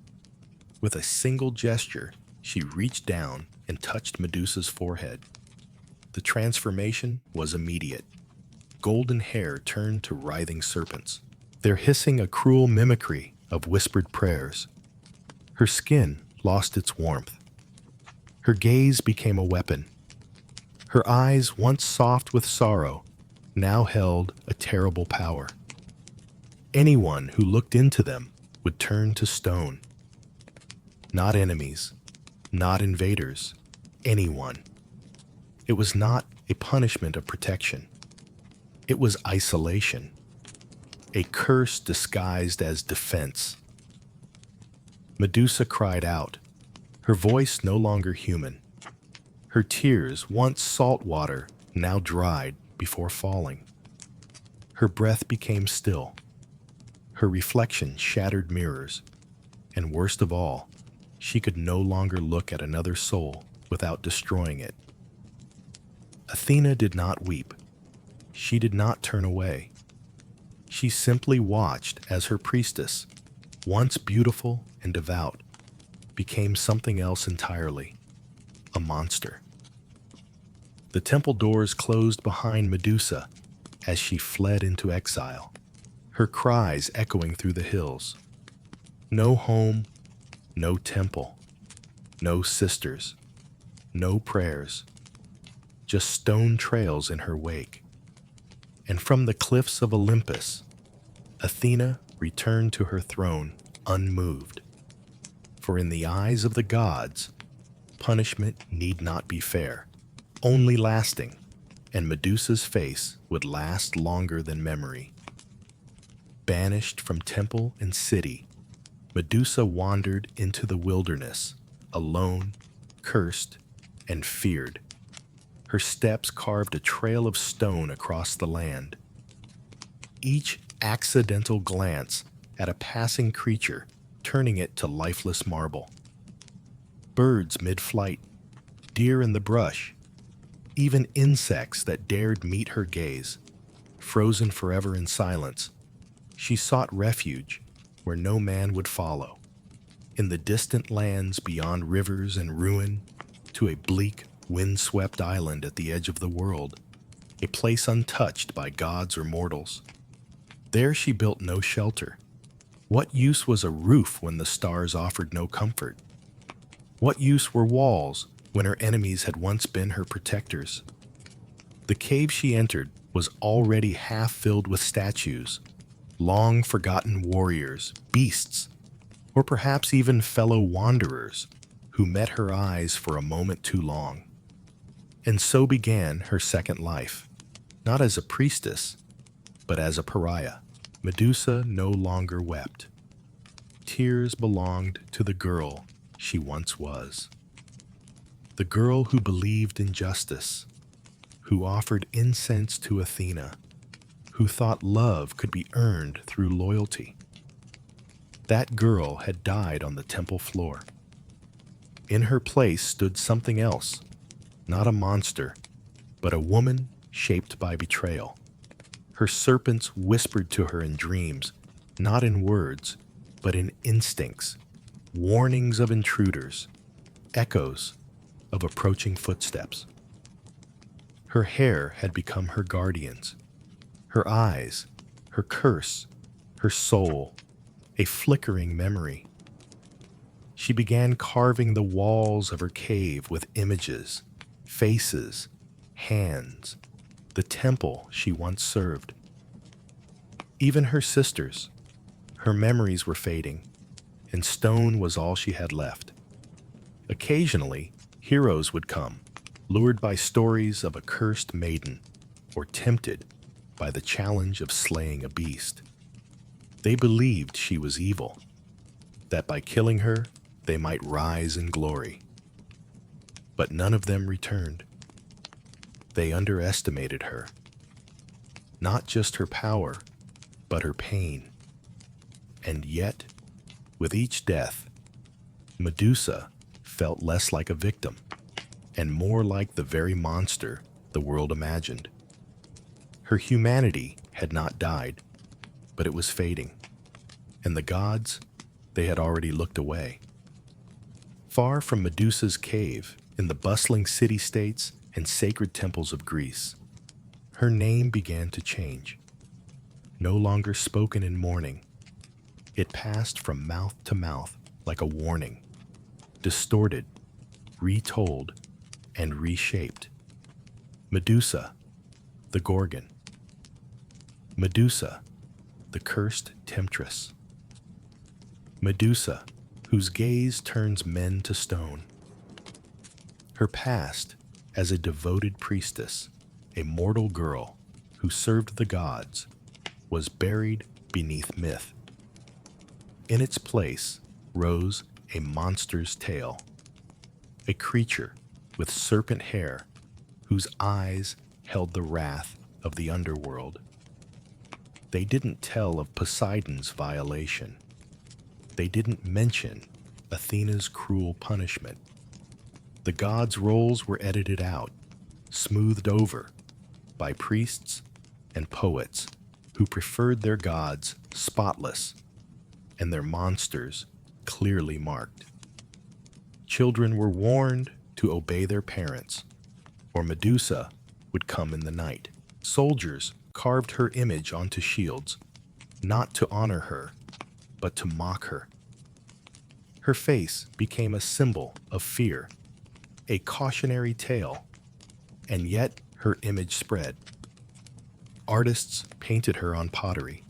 With a single gesture, she reached down and touched Medusa's forehead. The transformation was immediate. Golden hair turned to writhing serpents, their hissing a cruel mimicry of whispered prayers. Her skin lost its warmth. Her gaze became a weapon. Her eyes, once soft with sorrow, now held a terrible power. Anyone who looked into them would turn to stone. Not enemies, not invaders, anyone. It was not a punishment of protection. It was isolation, a curse disguised as defense. Medusa cried out, her voice no longer human. Her tears, once salt water, now dried before falling. Her breath became still. Her reflection shattered mirrors, and worst of all, she could no longer look at another soul without destroying it. Athena did not weep. She did not turn away. She simply watched as her priestess, once beautiful and devout, became something else entirely, a monster. The temple doors closed behind Medusa as she fled into exile, her cries echoing through the hills. No home, no temple, no sisters, no prayers, just stone trails in her wake. And from the cliffs of Olympus, Athena returned to her throne unmoved. For in the eyes of the gods, punishment need not be fair, only lasting, and Medusa's face would last longer than memory. Banished from temple and city, Medusa wandered into the wilderness, alone, cursed, and feared. Her steps carved a trail of stone across the land. Each accidental glance at a passing creature turning it to lifeless marble. Birds mid-flight, deer in the brush, even insects that dared meet her gaze, frozen forever in silence, she sought refuge where no man would follow, in the distant lands beyond rivers and ruin, to a bleak, wind-swept island at the edge of the world, a place untouched by gods or mortals. There she built no shelter. What use was a roof when the stars offered no comfort? What use were walls when her enemies had once been her protectors? The cave she entered was already half filled with statues, long forgotten warriors, beasts, or perhaps even fellow wanderers who met her eyes for a moment too long. And so began her second life, not as a priestess, but as a pariah. Medusa no longer wept. Tears belonged to the girl she once was. The girl who believed in justice, who offered incense to Athena, who thought love could be earned through loyalty. That girl had died on the temple floor. In her place stood something else, not a monster, but a woman shaped by betrayal. Her serpents whispered to her in dreams, not in words, but in instincts, warnings of intruders, echoes of approaching footsteps. Her hair had become her guardians, her eyes, her curse, her soul, a flickering memory. She began carving the walls of her cave with images, faces, hands, the temple she once served. Even her sisters, her memories were fading, and stone was all she had left. Occasionally, heroes would come, lured by stories of a cursed maiden, or tempted by the challenge of slaying a beast. They believed she was evil, that by killing her, they might rise in glory. But none of them returned. They underestimated her. Not just her power, but her pain. And yet, with each death, Medusa felt less like a victim and more like the very monster the world imagined. Her humanity had not died, but it was fading, and the gods, they had already looked away. Far from Medusa's cave, in the bustling city-states and sacred temples of Greece, her name began to change. No longer spoken in mourning, it passed from mouth to mouth like a warning, distorted, retold, and reshaped. Medusa, the Gorgon. Medusa, the cursed temptress. Medusa, whose gaze turns men to stone. Her past as a devoted priestess, a mortal girl who served the gods, was buried beneath myth. In its place rose a monster's tale, a creature with serpent hair whose eyes held the wrath of the underworld. They didn't tell of Poseidon's violation. They didn't mention Athena's cruel punishment. The gods' roles were edited out, smoothed over by priests and poets who preferred their gods spotless and their monsters clearly marked. Children were warned to obey their parents, or Medusa would come in the night. Soldiers carved her image onto shields, not to honor her, but to mock her. Her face became a symbol of fear, a cautionary tale, and yet her image spread. Artists painted her on pottery.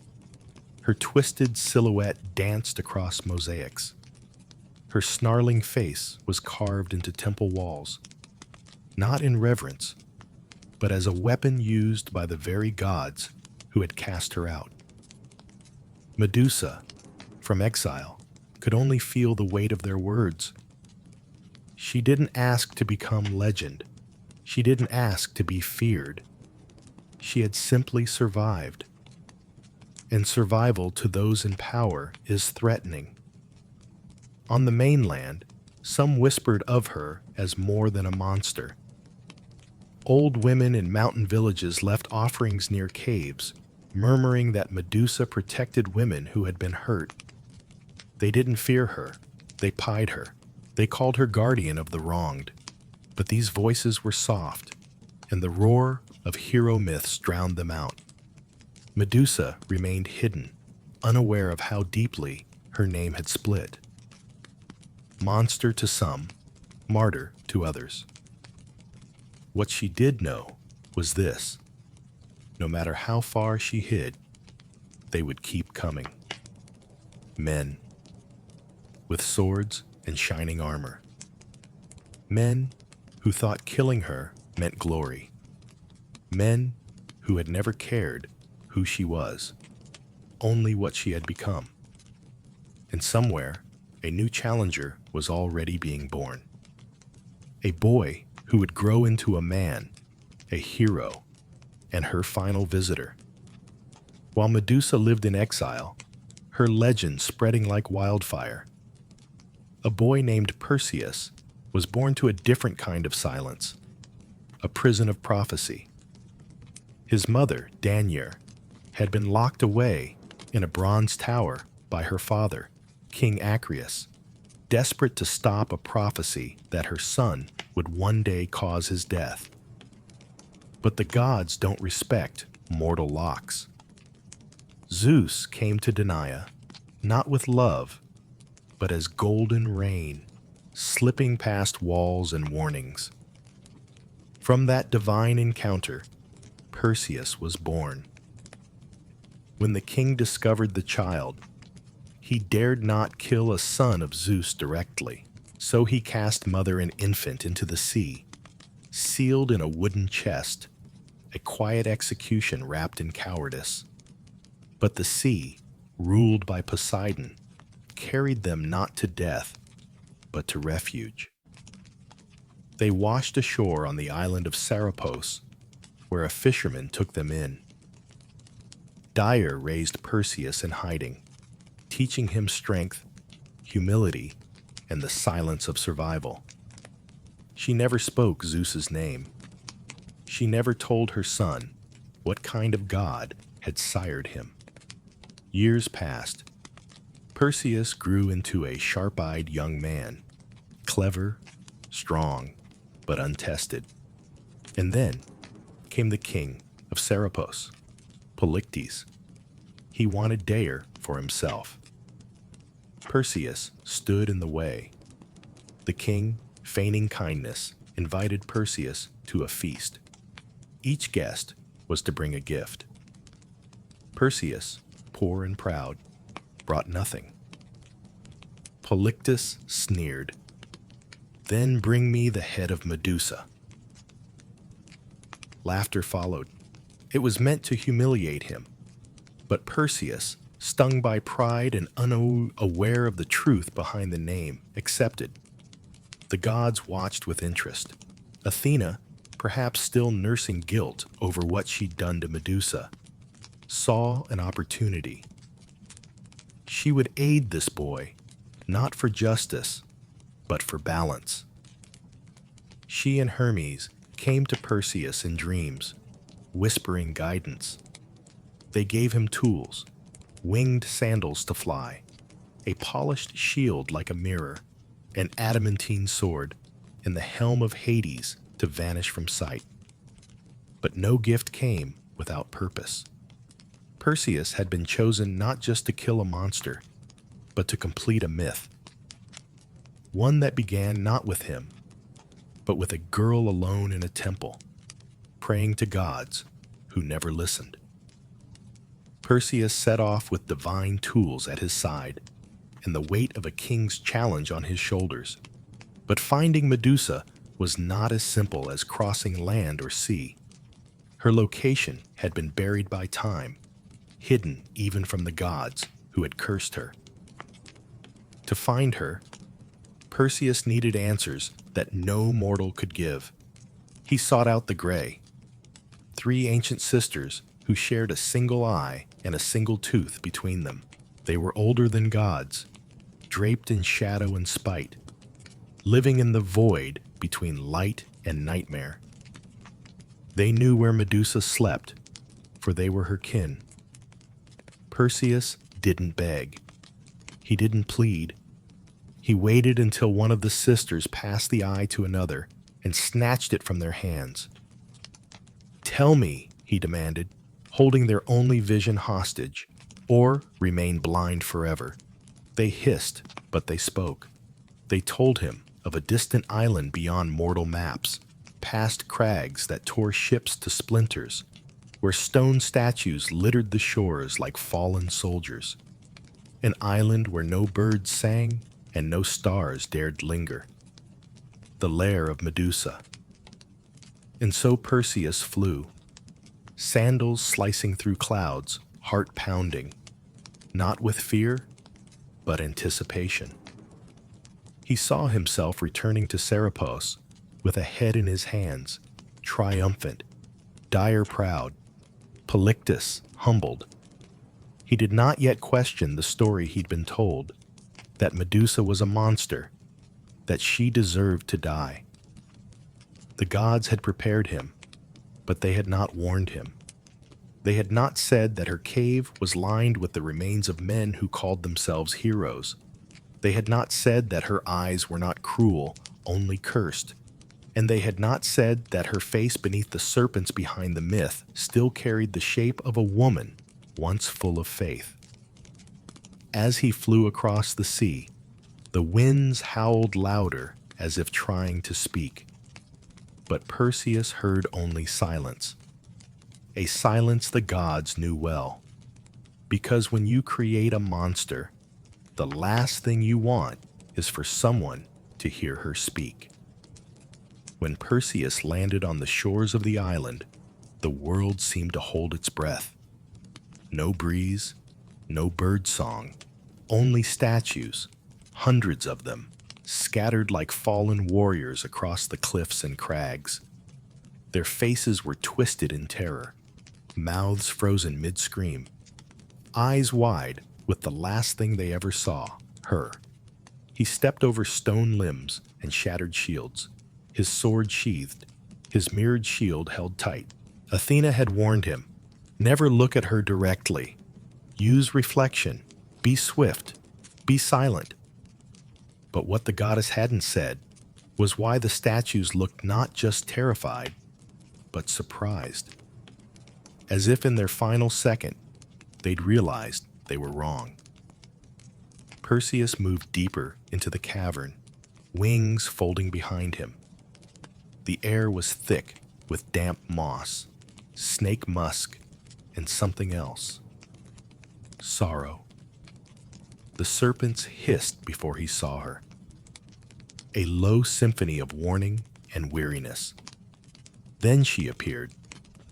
Her twisted silhouette danced across mosaics. Her snarling face was carved into temple walls, not in reverence, but as a weapon used by the very gods who had cast her out. Medusa, from exile, could only feel the weight of their words. She didn't ask to become legend. She didn't ask to be feared. She had simply survived. And survival to those in power is threatening. On the mainland, some whispered of her as more than a monster. Old women in mountain villages left offerings near caves, murmuring that Medusa protected women who had been hurt. They didn't fear her. They pied her. They called her guardian of the wronged. But these voices were soft, and the roar of hero myths drowned them out. Medusa remained hidden, unaware of how deeply her name had split. Monster to some, martyr to others. What she did know was this: no matter how far she hid, they would keep coming. Men, with swords and shining armor. Men who thought killing her meant glory. Men who had never cared who she was, only what she had become. And somewhere, a new challenger was already being born. A boy who would grow into a man, a hero, and her final visitor. While Medusa lived in exile, her legend spreading like wildfire. A boy named Perseus was born to a different kind of silence, a prison of prophecy. His mother, Danier, had been locked away in a bronze tower by her father, King Acreus, desperate to stop a prophecy that her son would one day cause his death. But the gods don't respect mortal locks. Zeus came to Denia, not with love, but as golden rain, slipping past walls and warnings. From that divine encounter, Perseus was born. When the king discovered the child, he dared not kill a son of Zeus directly, so he cast mother and infant into the sea, sealed in a wooden chest, a quiet execution wrapped in cowardice. But the sea, ruled by Poseidon, carried them not to death, but to refuge. They washed ashore on the island of Serapos, where a fisherman took them in. Dire raised Perseus in hiding, teaching him strength, humility, and the silence of survival. She never spoke Zeus's name. She never told her son what kind of god had sired him. Years passed. Perseus grew into a sharp-eyed young man, clever, strong, but untested. And then came the king of Serapos, Polyctes. He wanted Dire for himself. Perseus stood in the way. The king, feigning kindness, invited Perseus to a feast. Each guest was to bring a gift. Perseus, poor and proud, brought nothing. Polyctes sneered. "Then bring me the head of Medusa." Laughter followed. It was meant to humiliate him. But Perseus, stung by pride and unaware of the truth behind the name, accepted. The gods watched with interest. Athena, perhaps still nursing guilt over what she'd done to Medusa, saw an opportunity. She would aid this boy, not for justice, but for balance. She and Hermes came to Perseus in dreams, whispering guidance. They gave him tools, winged sandals to fly, a polished shield like a mirror, an adamantine sword, and the helm of Hades to vanish from sight. But no gift came without purpose. Perseus had been chosen not just to kill a monster, but to complete a myth. One that began not with him, but with a girl alone in a temple, praying to gods who never listened. Perseus set off with divine tools at his side and the weight of a king's challenge on his shoulders. But finding Medusa was not as simple as crossing land or sea. Her location had been buried by time, hidden even from the gods who had cursed her. To find her, Perseus needed answers that no mortal could give. He sought out the Gray, 3 ancient sisters who shared a single eye and a single tooth between them. They were older than gods, draped in shadow and spite, living in the void between light and nightmare. They knew where Medusa slept, for they were her kin. Perseus didn't beg. He didn't plead. He waited until one of the sisters passed the eye to another and snatched it from their hands. "Tell me," he demanded, holding their only vision hostage, or remain blind forever. They hissed, but they spoke. They told him of a distant island beyond mortal maps, past crags that tore ships to splinters, where stone statues littered the shores like fallen soldiers. An island where no birds sang and no stars dared linger. The lair of Medusa. And so Perseus flew, sandals slicing through clouds, heart pounding, not with fear, but anticipation. He saw himself returning to Serapos with a head in his hands, triumphant, Dire proud, Polyctes humbled. He did not yet question the story he'd been told, that Medusa was a monster, that she deserved to die. The gods had prepared him, but they had not warned him. They had not said that her cave was lined with the remains of men who called themselves heroes. They had not said that her eyes were not cruel, only cursed. And they had not said that her face beneath the serpents behind the myth still carried the shape of a woman once full of faith. As he flew across the sea, the winds howled louder as if trying to speak. But Perseus heard only silence. A silence the gods knew well. Because when you create a monster, the last thing you want is for someone to hear her speak. When Perseus landed on the shores of the island, the world seemed to hold its breath. No breeze, no bird song, only statues, hundreds of them, scattered like fallen warriors across the cliffs and crags. Their faces were twisted in terror, mouths frozen mid-scream, eyes wide with the last thing they ever saw, her. He stepped over stone limbs and shattered shields, his sword sheathed, his mirrored shield held tight. Athena had warned him, never look at her directly. Use reflection. Be swift. Be silent. But what the goddess hadn't said was why the statues looked not just terrified, but surprised. As if in their final second, they'd realized they were wrong. Perseus moved deeper into the cavern, wings folding behind him. The air was thick with damp moss, snake musk, and something else. Sorrow. The serpents hissed before he saw her. A low symphony of warning and weariness. Then she appeared,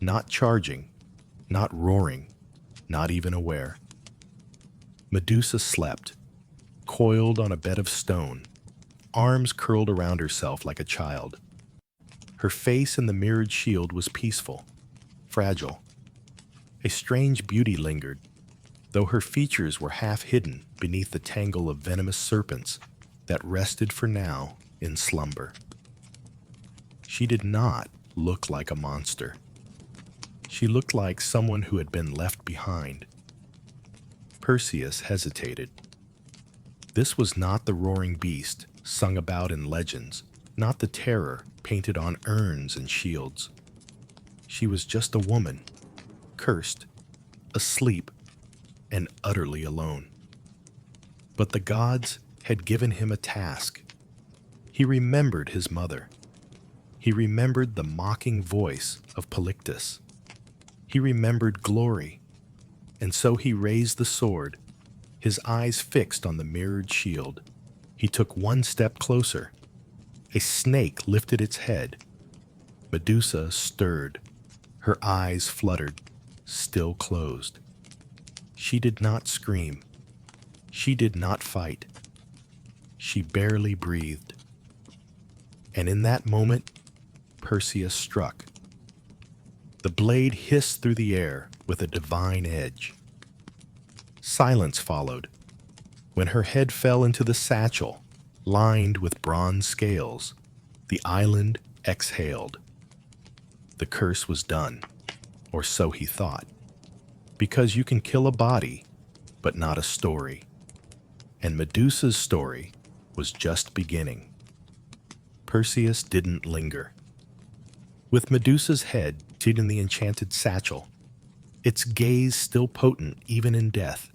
not charging, not roaring, not even aware. Medusa slept, coiled on a bed of stone, arms curled around herself like a child. Her face in the mirrored shield was peaceful, fragile. A strange beauty lingered, though her features were half hidden beneath the tangle of venomous serpents that rested for now in slumber. She did not look like a monster. She looked like someone who had been left behind. Perseus hesitated. This was not the roaring beast sung about in legends, not the terror painted on urns and shields. She was just a woman, cursed, asleep, and utterly alone. But the gods had given him a task. He remembered his mother. He remembered the mocking voice of Polyctus. He remembered glory, and so he raised the sword, his eyes fixed on the mirrored shield. He took one step closer. A snake lifted its head. Medusa stirred. Her eyes fluttered, still closed. She did not scream. She did not fight. She barely breathed. And in that moment, Perseus struck. The blade hissed through the air with a divine edge. Silence followed. When her head fell into the satchel, lined with bronze scales, the island exhaled. The curse was done, or so he thought. Because you can kill a body, but not a story. And Medusa's story was just beginning. Perseus didn't linger. With Medusa's head hid in the enchanted satchel, its gaze still potent even in death,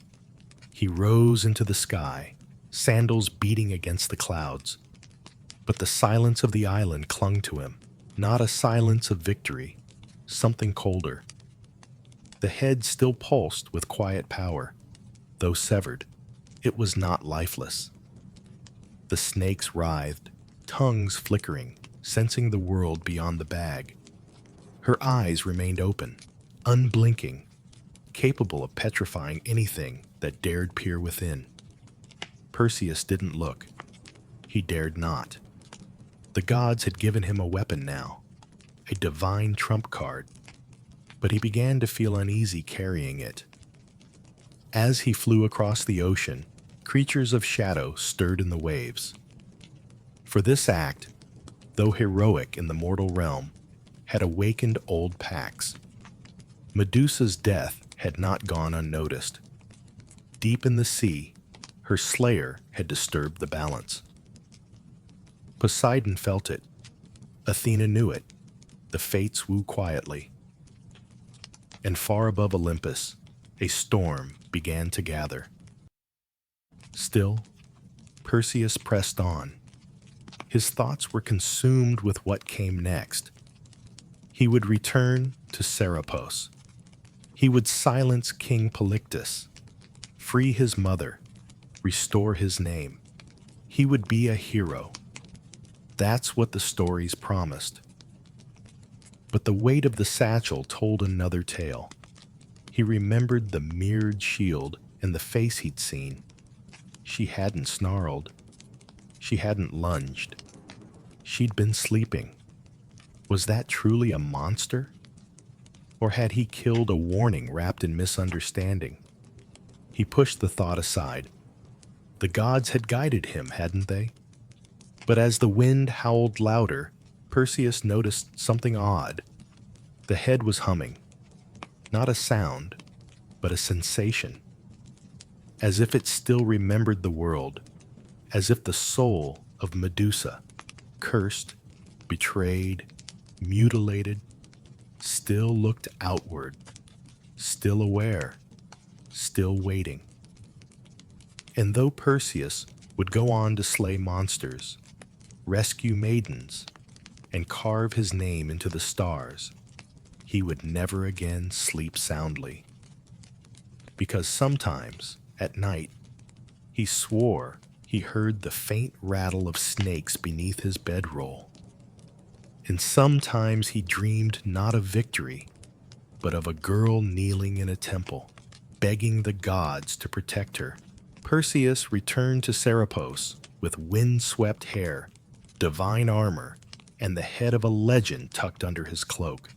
he rose into the sky, sandals beating against the clouds. But the silence of the island clung to him, not a silence of victory, something colder. The head still pulsed with quiet power. Though severed, it was not lifeless. The snakes writhed, tongues flickering, sensing the world beyond the bag. Her eyes remained open, unblinking, capable of petrifying anything that dared peer within. Perseus didn't look. He dared not. The gods had given him a weapon now, a divine trump card, but he began to feel uneasy carrying it. As he flew across the ocean, creatures of shadow stirred in the waves. For this act, though heroic in the mortal realm, had awakened old pacts. Medusa's death had not gone unnoticed. Deep in the sea, her slayer had disturbed the balance. Poseidon felt it. Athena knew it. The fates woo quietly. And far above Olympus, a storm began to gather. Still, Perseus pressed on. His thoughts were consumed with what came next. He would return to Serapos. He would silence King Polyctus, free his mother, restore his name. He would be a hero. That's what the stories promised. But the weight of the satchel told another tale. He remembered the mirrored shield and the face he'd seen. She hadn't snarled. She hadn't lunged. She'd been sleeping. Was that truly a monster? Or had he killed a warning wrapped in misunderstanding? He pushed the thought aside. The gods had guided him, hadn't they? But as the wind howled louder, Perseus noticed something odd. The head was humming. Not a sound, but a sensation. As if it still remembered the world. As if the soul of Medusa, cursed, betrayed, mutilated, still looked outward, still aware, still waiting. And though Perseus would go on to slay monsters, rescue maidens, and carve his name into the stars, he would never again sleep soundly. Because sometimes, at night, he swore he heard the faint rattle of snakes beneath his bedroll. And sometimes he dreamed not of victory, but of a girl kneeling in a temple, begging the gods to protect her. Perseus returned to Serapos with wind-swept hair, divine armor, and the head of a legend tucked under his cloak.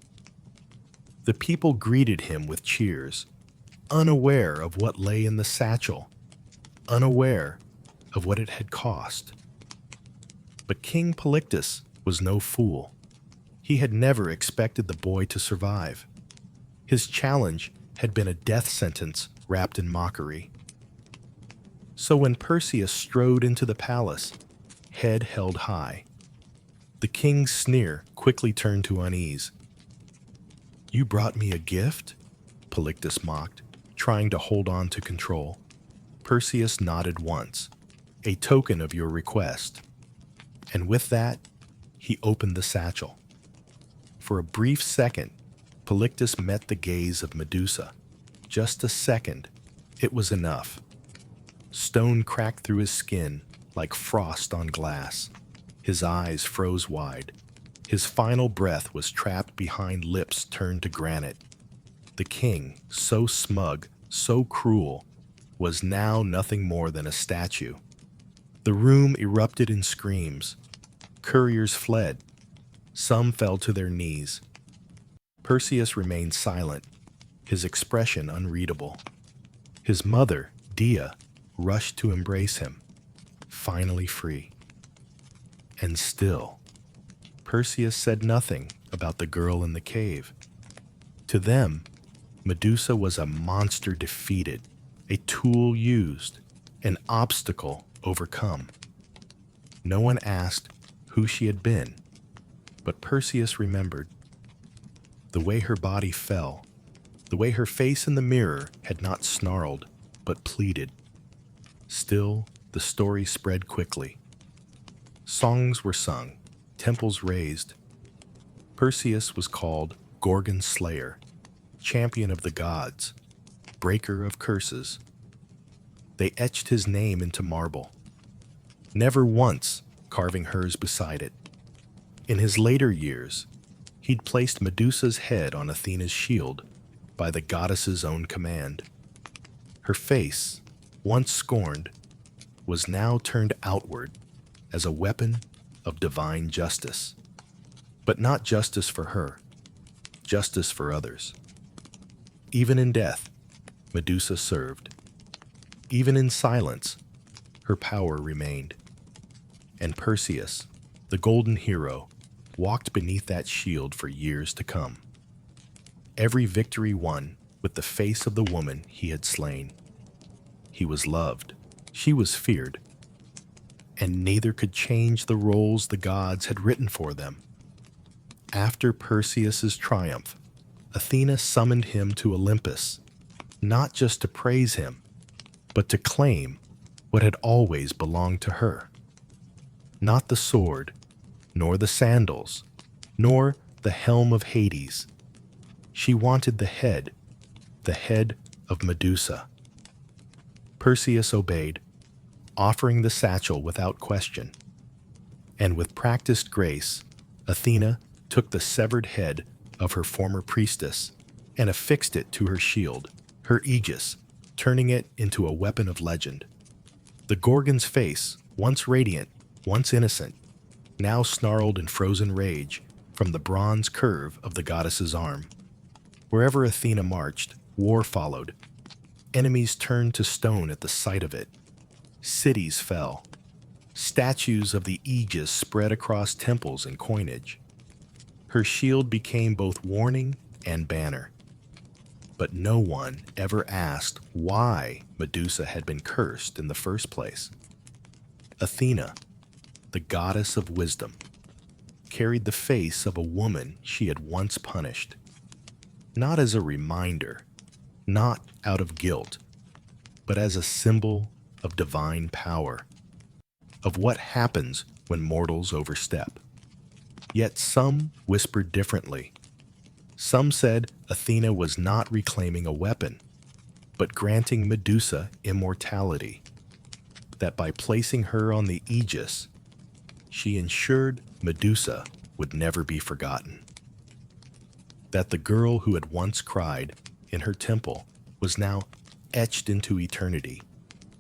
The people greeted him with cheers, unaware of what lay in the satchel, unaware of what it had cost. But King Polyctus was no fool. He had never expected the boy to survive. His challenge had been a death sentence wrapped in mockery. So when Perseus strode into the palace, head held high, the king's sneer quickly turned to unease. "You brought me a gift?" Polyctus mocked, trying to hold on to control. Perseus nodded once, a token of your request. And with that, he opened the satchel. For a brief second, Polyctus met the gaze of Medusa. Just a second, it was enough. Stone cracked through his skin like frost on glass. His eyes froze wide. His final breath was trapped behind lips turned to granite. The king, so smug, so cruel, was now nothing more than a statue. The room erupted in screams. Couriers fled. Some fell to their knees. Perseus remained silent, his expression unreadable. His mother, Dia, rushed to embrace him, finally free. And still, Perseus said nothing about the girl in the cave. To them, Medusa was a monster defeated, a tool used, an obstacle overcome. No one asked who she had been, but Perseus remembered. The way her body fell, the way her face in the mirror had not snarled, but pleaded. Still, the story spread quickly. Songs were sung, temples raised. Perseus was called Gorgon's Slayer, champion of the gods, breaker of curses. They etched his name into marble, never once carving hers beside it. In his later years, he'd placed Medusa's head on Athena's shield by the goddess's own command. Her face, once scorned, was now turned outward as a weapon of divine justice. But not justice for her, justice for others. Even in death, Medusa served. Even in silence, her power remained. And Perseus, the golden hero, walked beneath that shield for years to come. Every victory won with the face of the woman he had slain. He was loved, she was feared, and neither could change the roles the gods had written for them. After Perseus's triumph, Athena summoned him to Olympus, not just to praise him, but to claim what had always belonged to her. Not the sword, nor the sandals, nor the helm of Hades. She wanted the head of Medusa. Perseus obeyed, offering the satchel without question. And with practiced grace, Athena took the severed head of her former priestess and affixed it to her shield, her aegis, turning it into a weapon of legend. The Gorgon's face, once radiant, once innocent, now snarled in frozen rage from the bronze curve of the goddess's arm. Wherever Athena marched, war followed. Enemies turned to stone at the sight of it. Cities fell. Statues of the Aegis spread across temples and coinage. Her shield became both warning and banner. But no one ever asked why Medusa had been cursed in the first place. Athena, the goddess of wisdom, carried the face of a woman she had once punished. Not as a reminder, not out of guilt, but as a symbol of divine power, of what happens when mortals overstep. Yet some whispered differently. Some said Athena was not reclaiming a weapon, but granting Medusa immortality, that by placing her on the Aegis, she ensured Medusa would never be forgotten. That the girl who had once cried in her temple was now etched into eternity,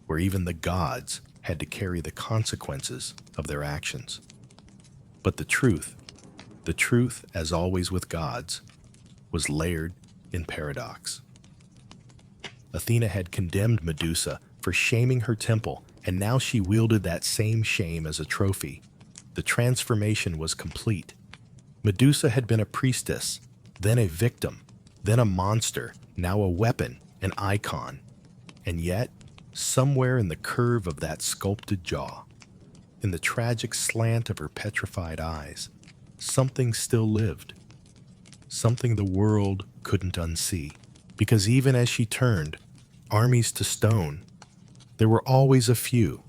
where even the gods had to carry the consequences of their actions. But the truth, as always with gods, was layered in paradox. Athena had condemned Medusa for shaming her temple, and now she wielded that same shame as a trophy. The transformation was complete. Medusa had been a priestess, then a victim, then a monster, now a weapon, an icon. And yet, somewhere in the curve of that sculpted jaw, in the tragic slant of her petrified eyes, something still lived. Something the world couldn't unsee. Because even as she turned armies to stone, there were always a few,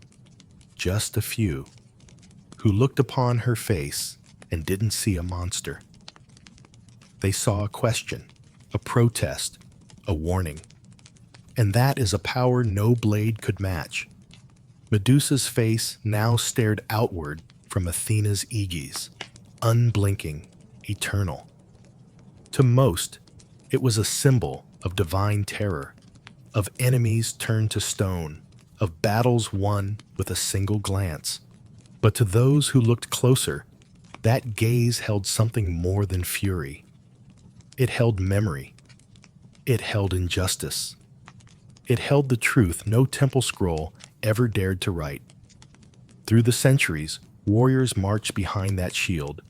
just a few, who looked upon her face and didn't see a monster. They saw a question, a protest, a warning. And that is a power no blade could match. Medusa's face now stared outward from Athena's Aegis, unblinking, eternal. To most, it was a symbol of divine terror, of enemies turned to stone, of battles won with a single glance. But to those who looked closer, that gaze held something more than fury. It held memory. It held injustice. It held the truth no temple scroll ever dared to write. Through the centuries, warriors marched behind that shield,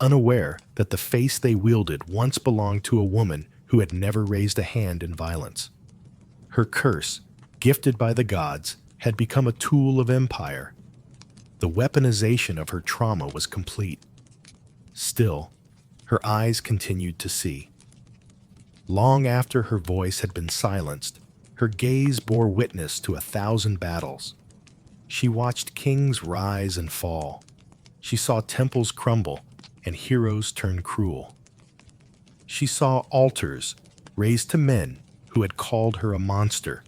unaware that the face they wielded once belonged to a woman who had never raised a hand in violence. Her curse, gifted by the gods, had become a tool of empire. The weaponization of her trauma was complete. Still, her eyes continued to see. Long after her voice had been silenced, her gaze bore witness to 1,000 battles. She watched kings rise and fall. She saw temples crumble and heroes turn cruel. She saw altars raised to men who had called her a monster,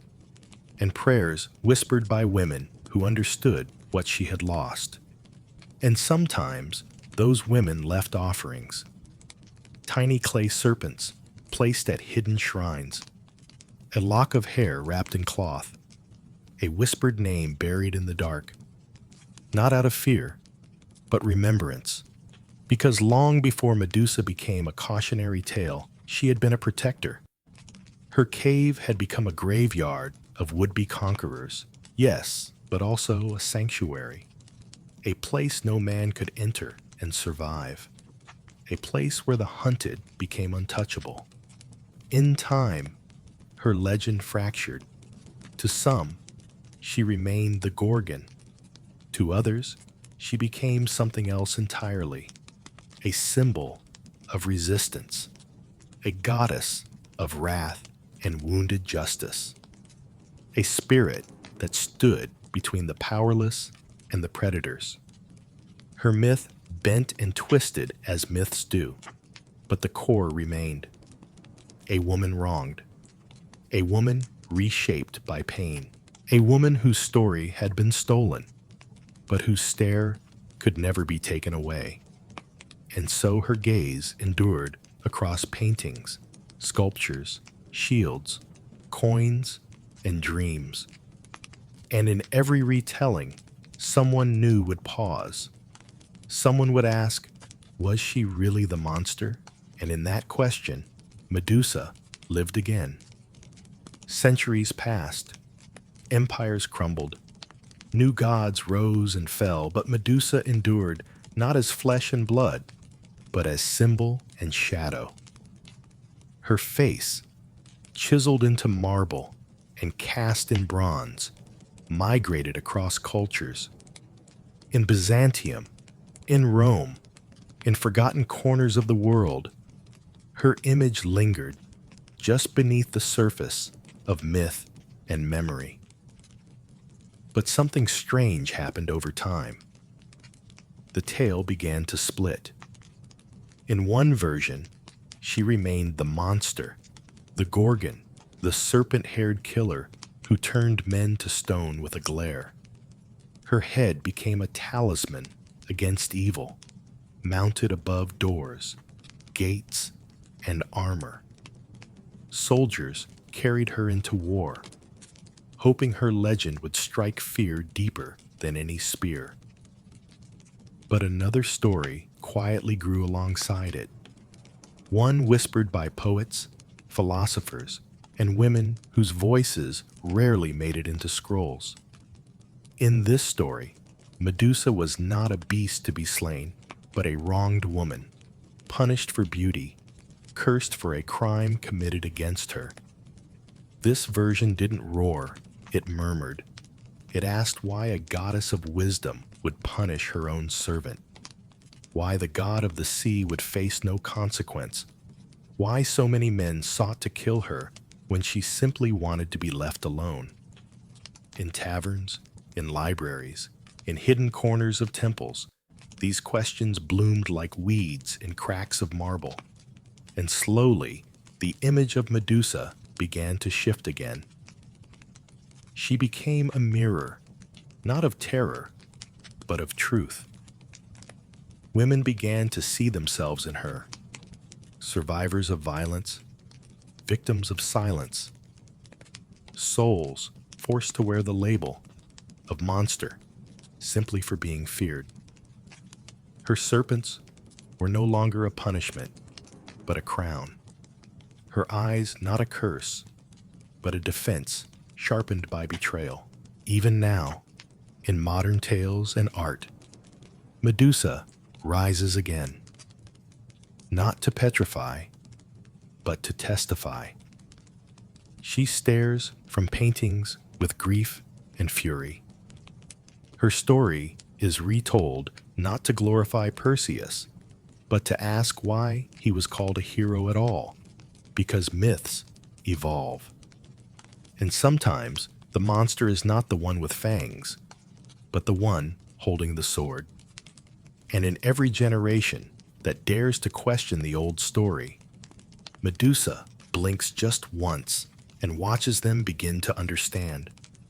and prayers whispered by women who understood what she had lost. And sometimes those women left offerings. Tiny clay serpents placed at hidden shrines, a lock of hair wrapped in cloth, a whispered name buried in the dark, not out of fear, but remembrance. Because long before Medusa became a cautionary tale, she had been a protector. Her cave had become a graveyard of would-be conquerors, yes, but also a sanctuary, a place no man could enter and survive, a place where the hunted became untouchable. In time, her legend fractured. To some, she remained the Gorgon. To others, she became something else entirely, a symbol of resistance, a goddess of wrath and wounded justice, a spirit that stood between the powerless and the predators. Her myth bent and twisted as myths do, but the core remained. A woman wronged, a woman reshaped by pain, a woman whose story had been stolen, but whose stare could never be taken away. And so her gaze endured across paintings, sculptures, shields, coins, and dreams. And in every retelling, someone new would pause. Someone would ask, was she really the monster? And in that question, Medusa lived again. Centuries passed. Empires crumbled. New gods rose and fell, but Medusa endured not as flesh and blood, but as symbol and shadow. Her face, chiseled into marble and cast in bronze, migrated across cultures. In Byzantium, in Rome, in forgotten corners of the world, her image lingered just beneath the surface of myth and memory. But something strange happened over time. The tale began to split. In one version, she remained the monster, the Gorgon, the serpent-haired killer who turned men to stone with a glare. Her head became a talisman against evil, mounted above doors, gates, and armor. Soldiers carried her into war, hoping her legend would strike fear deeper than any spear. But another story quietly grew alongside it, one whispered by poets, philosophers, and women whose voices rarely made it into scrolls. In this story, Medusa was not a beast to be slain, but a wronged woman, punished for beauty, cursed for a crime committed against her. This version didn't roar, it murmured. It asked why a goddess of wisdom would punish her own servant, why the god of the sea would face no consequence, why so many men sought to kill her when she simply wanted to be left alone. In taverns, in libraries, in hidden corners of temples, these questions bloomed like weeds in cracks of marble. And slowly, the image of Medusa began to shift again. She became a mirror, not of terror, but of truth. Women began to see themselves in her, survivors of violence, victims of silence, souls forced to wear the label of monster simply for being feared. Her serpents were no longer a punishment, but a crown. Her eyes not a curse, but a defense sharpened by betrayal. Even now, in modern tales and art, Medusa rises again, not to petrify, but to testify. She stares from paintings with grief and fury. Her story is retold not to glorify Perseus, but to ask why he was called a hero at all, because myths evolve. And sometimes the monster is not the one with fangs, but the one holding the sword. And in every generation that dares to question the old story, Medusa blinks just once and watches them begin to understand.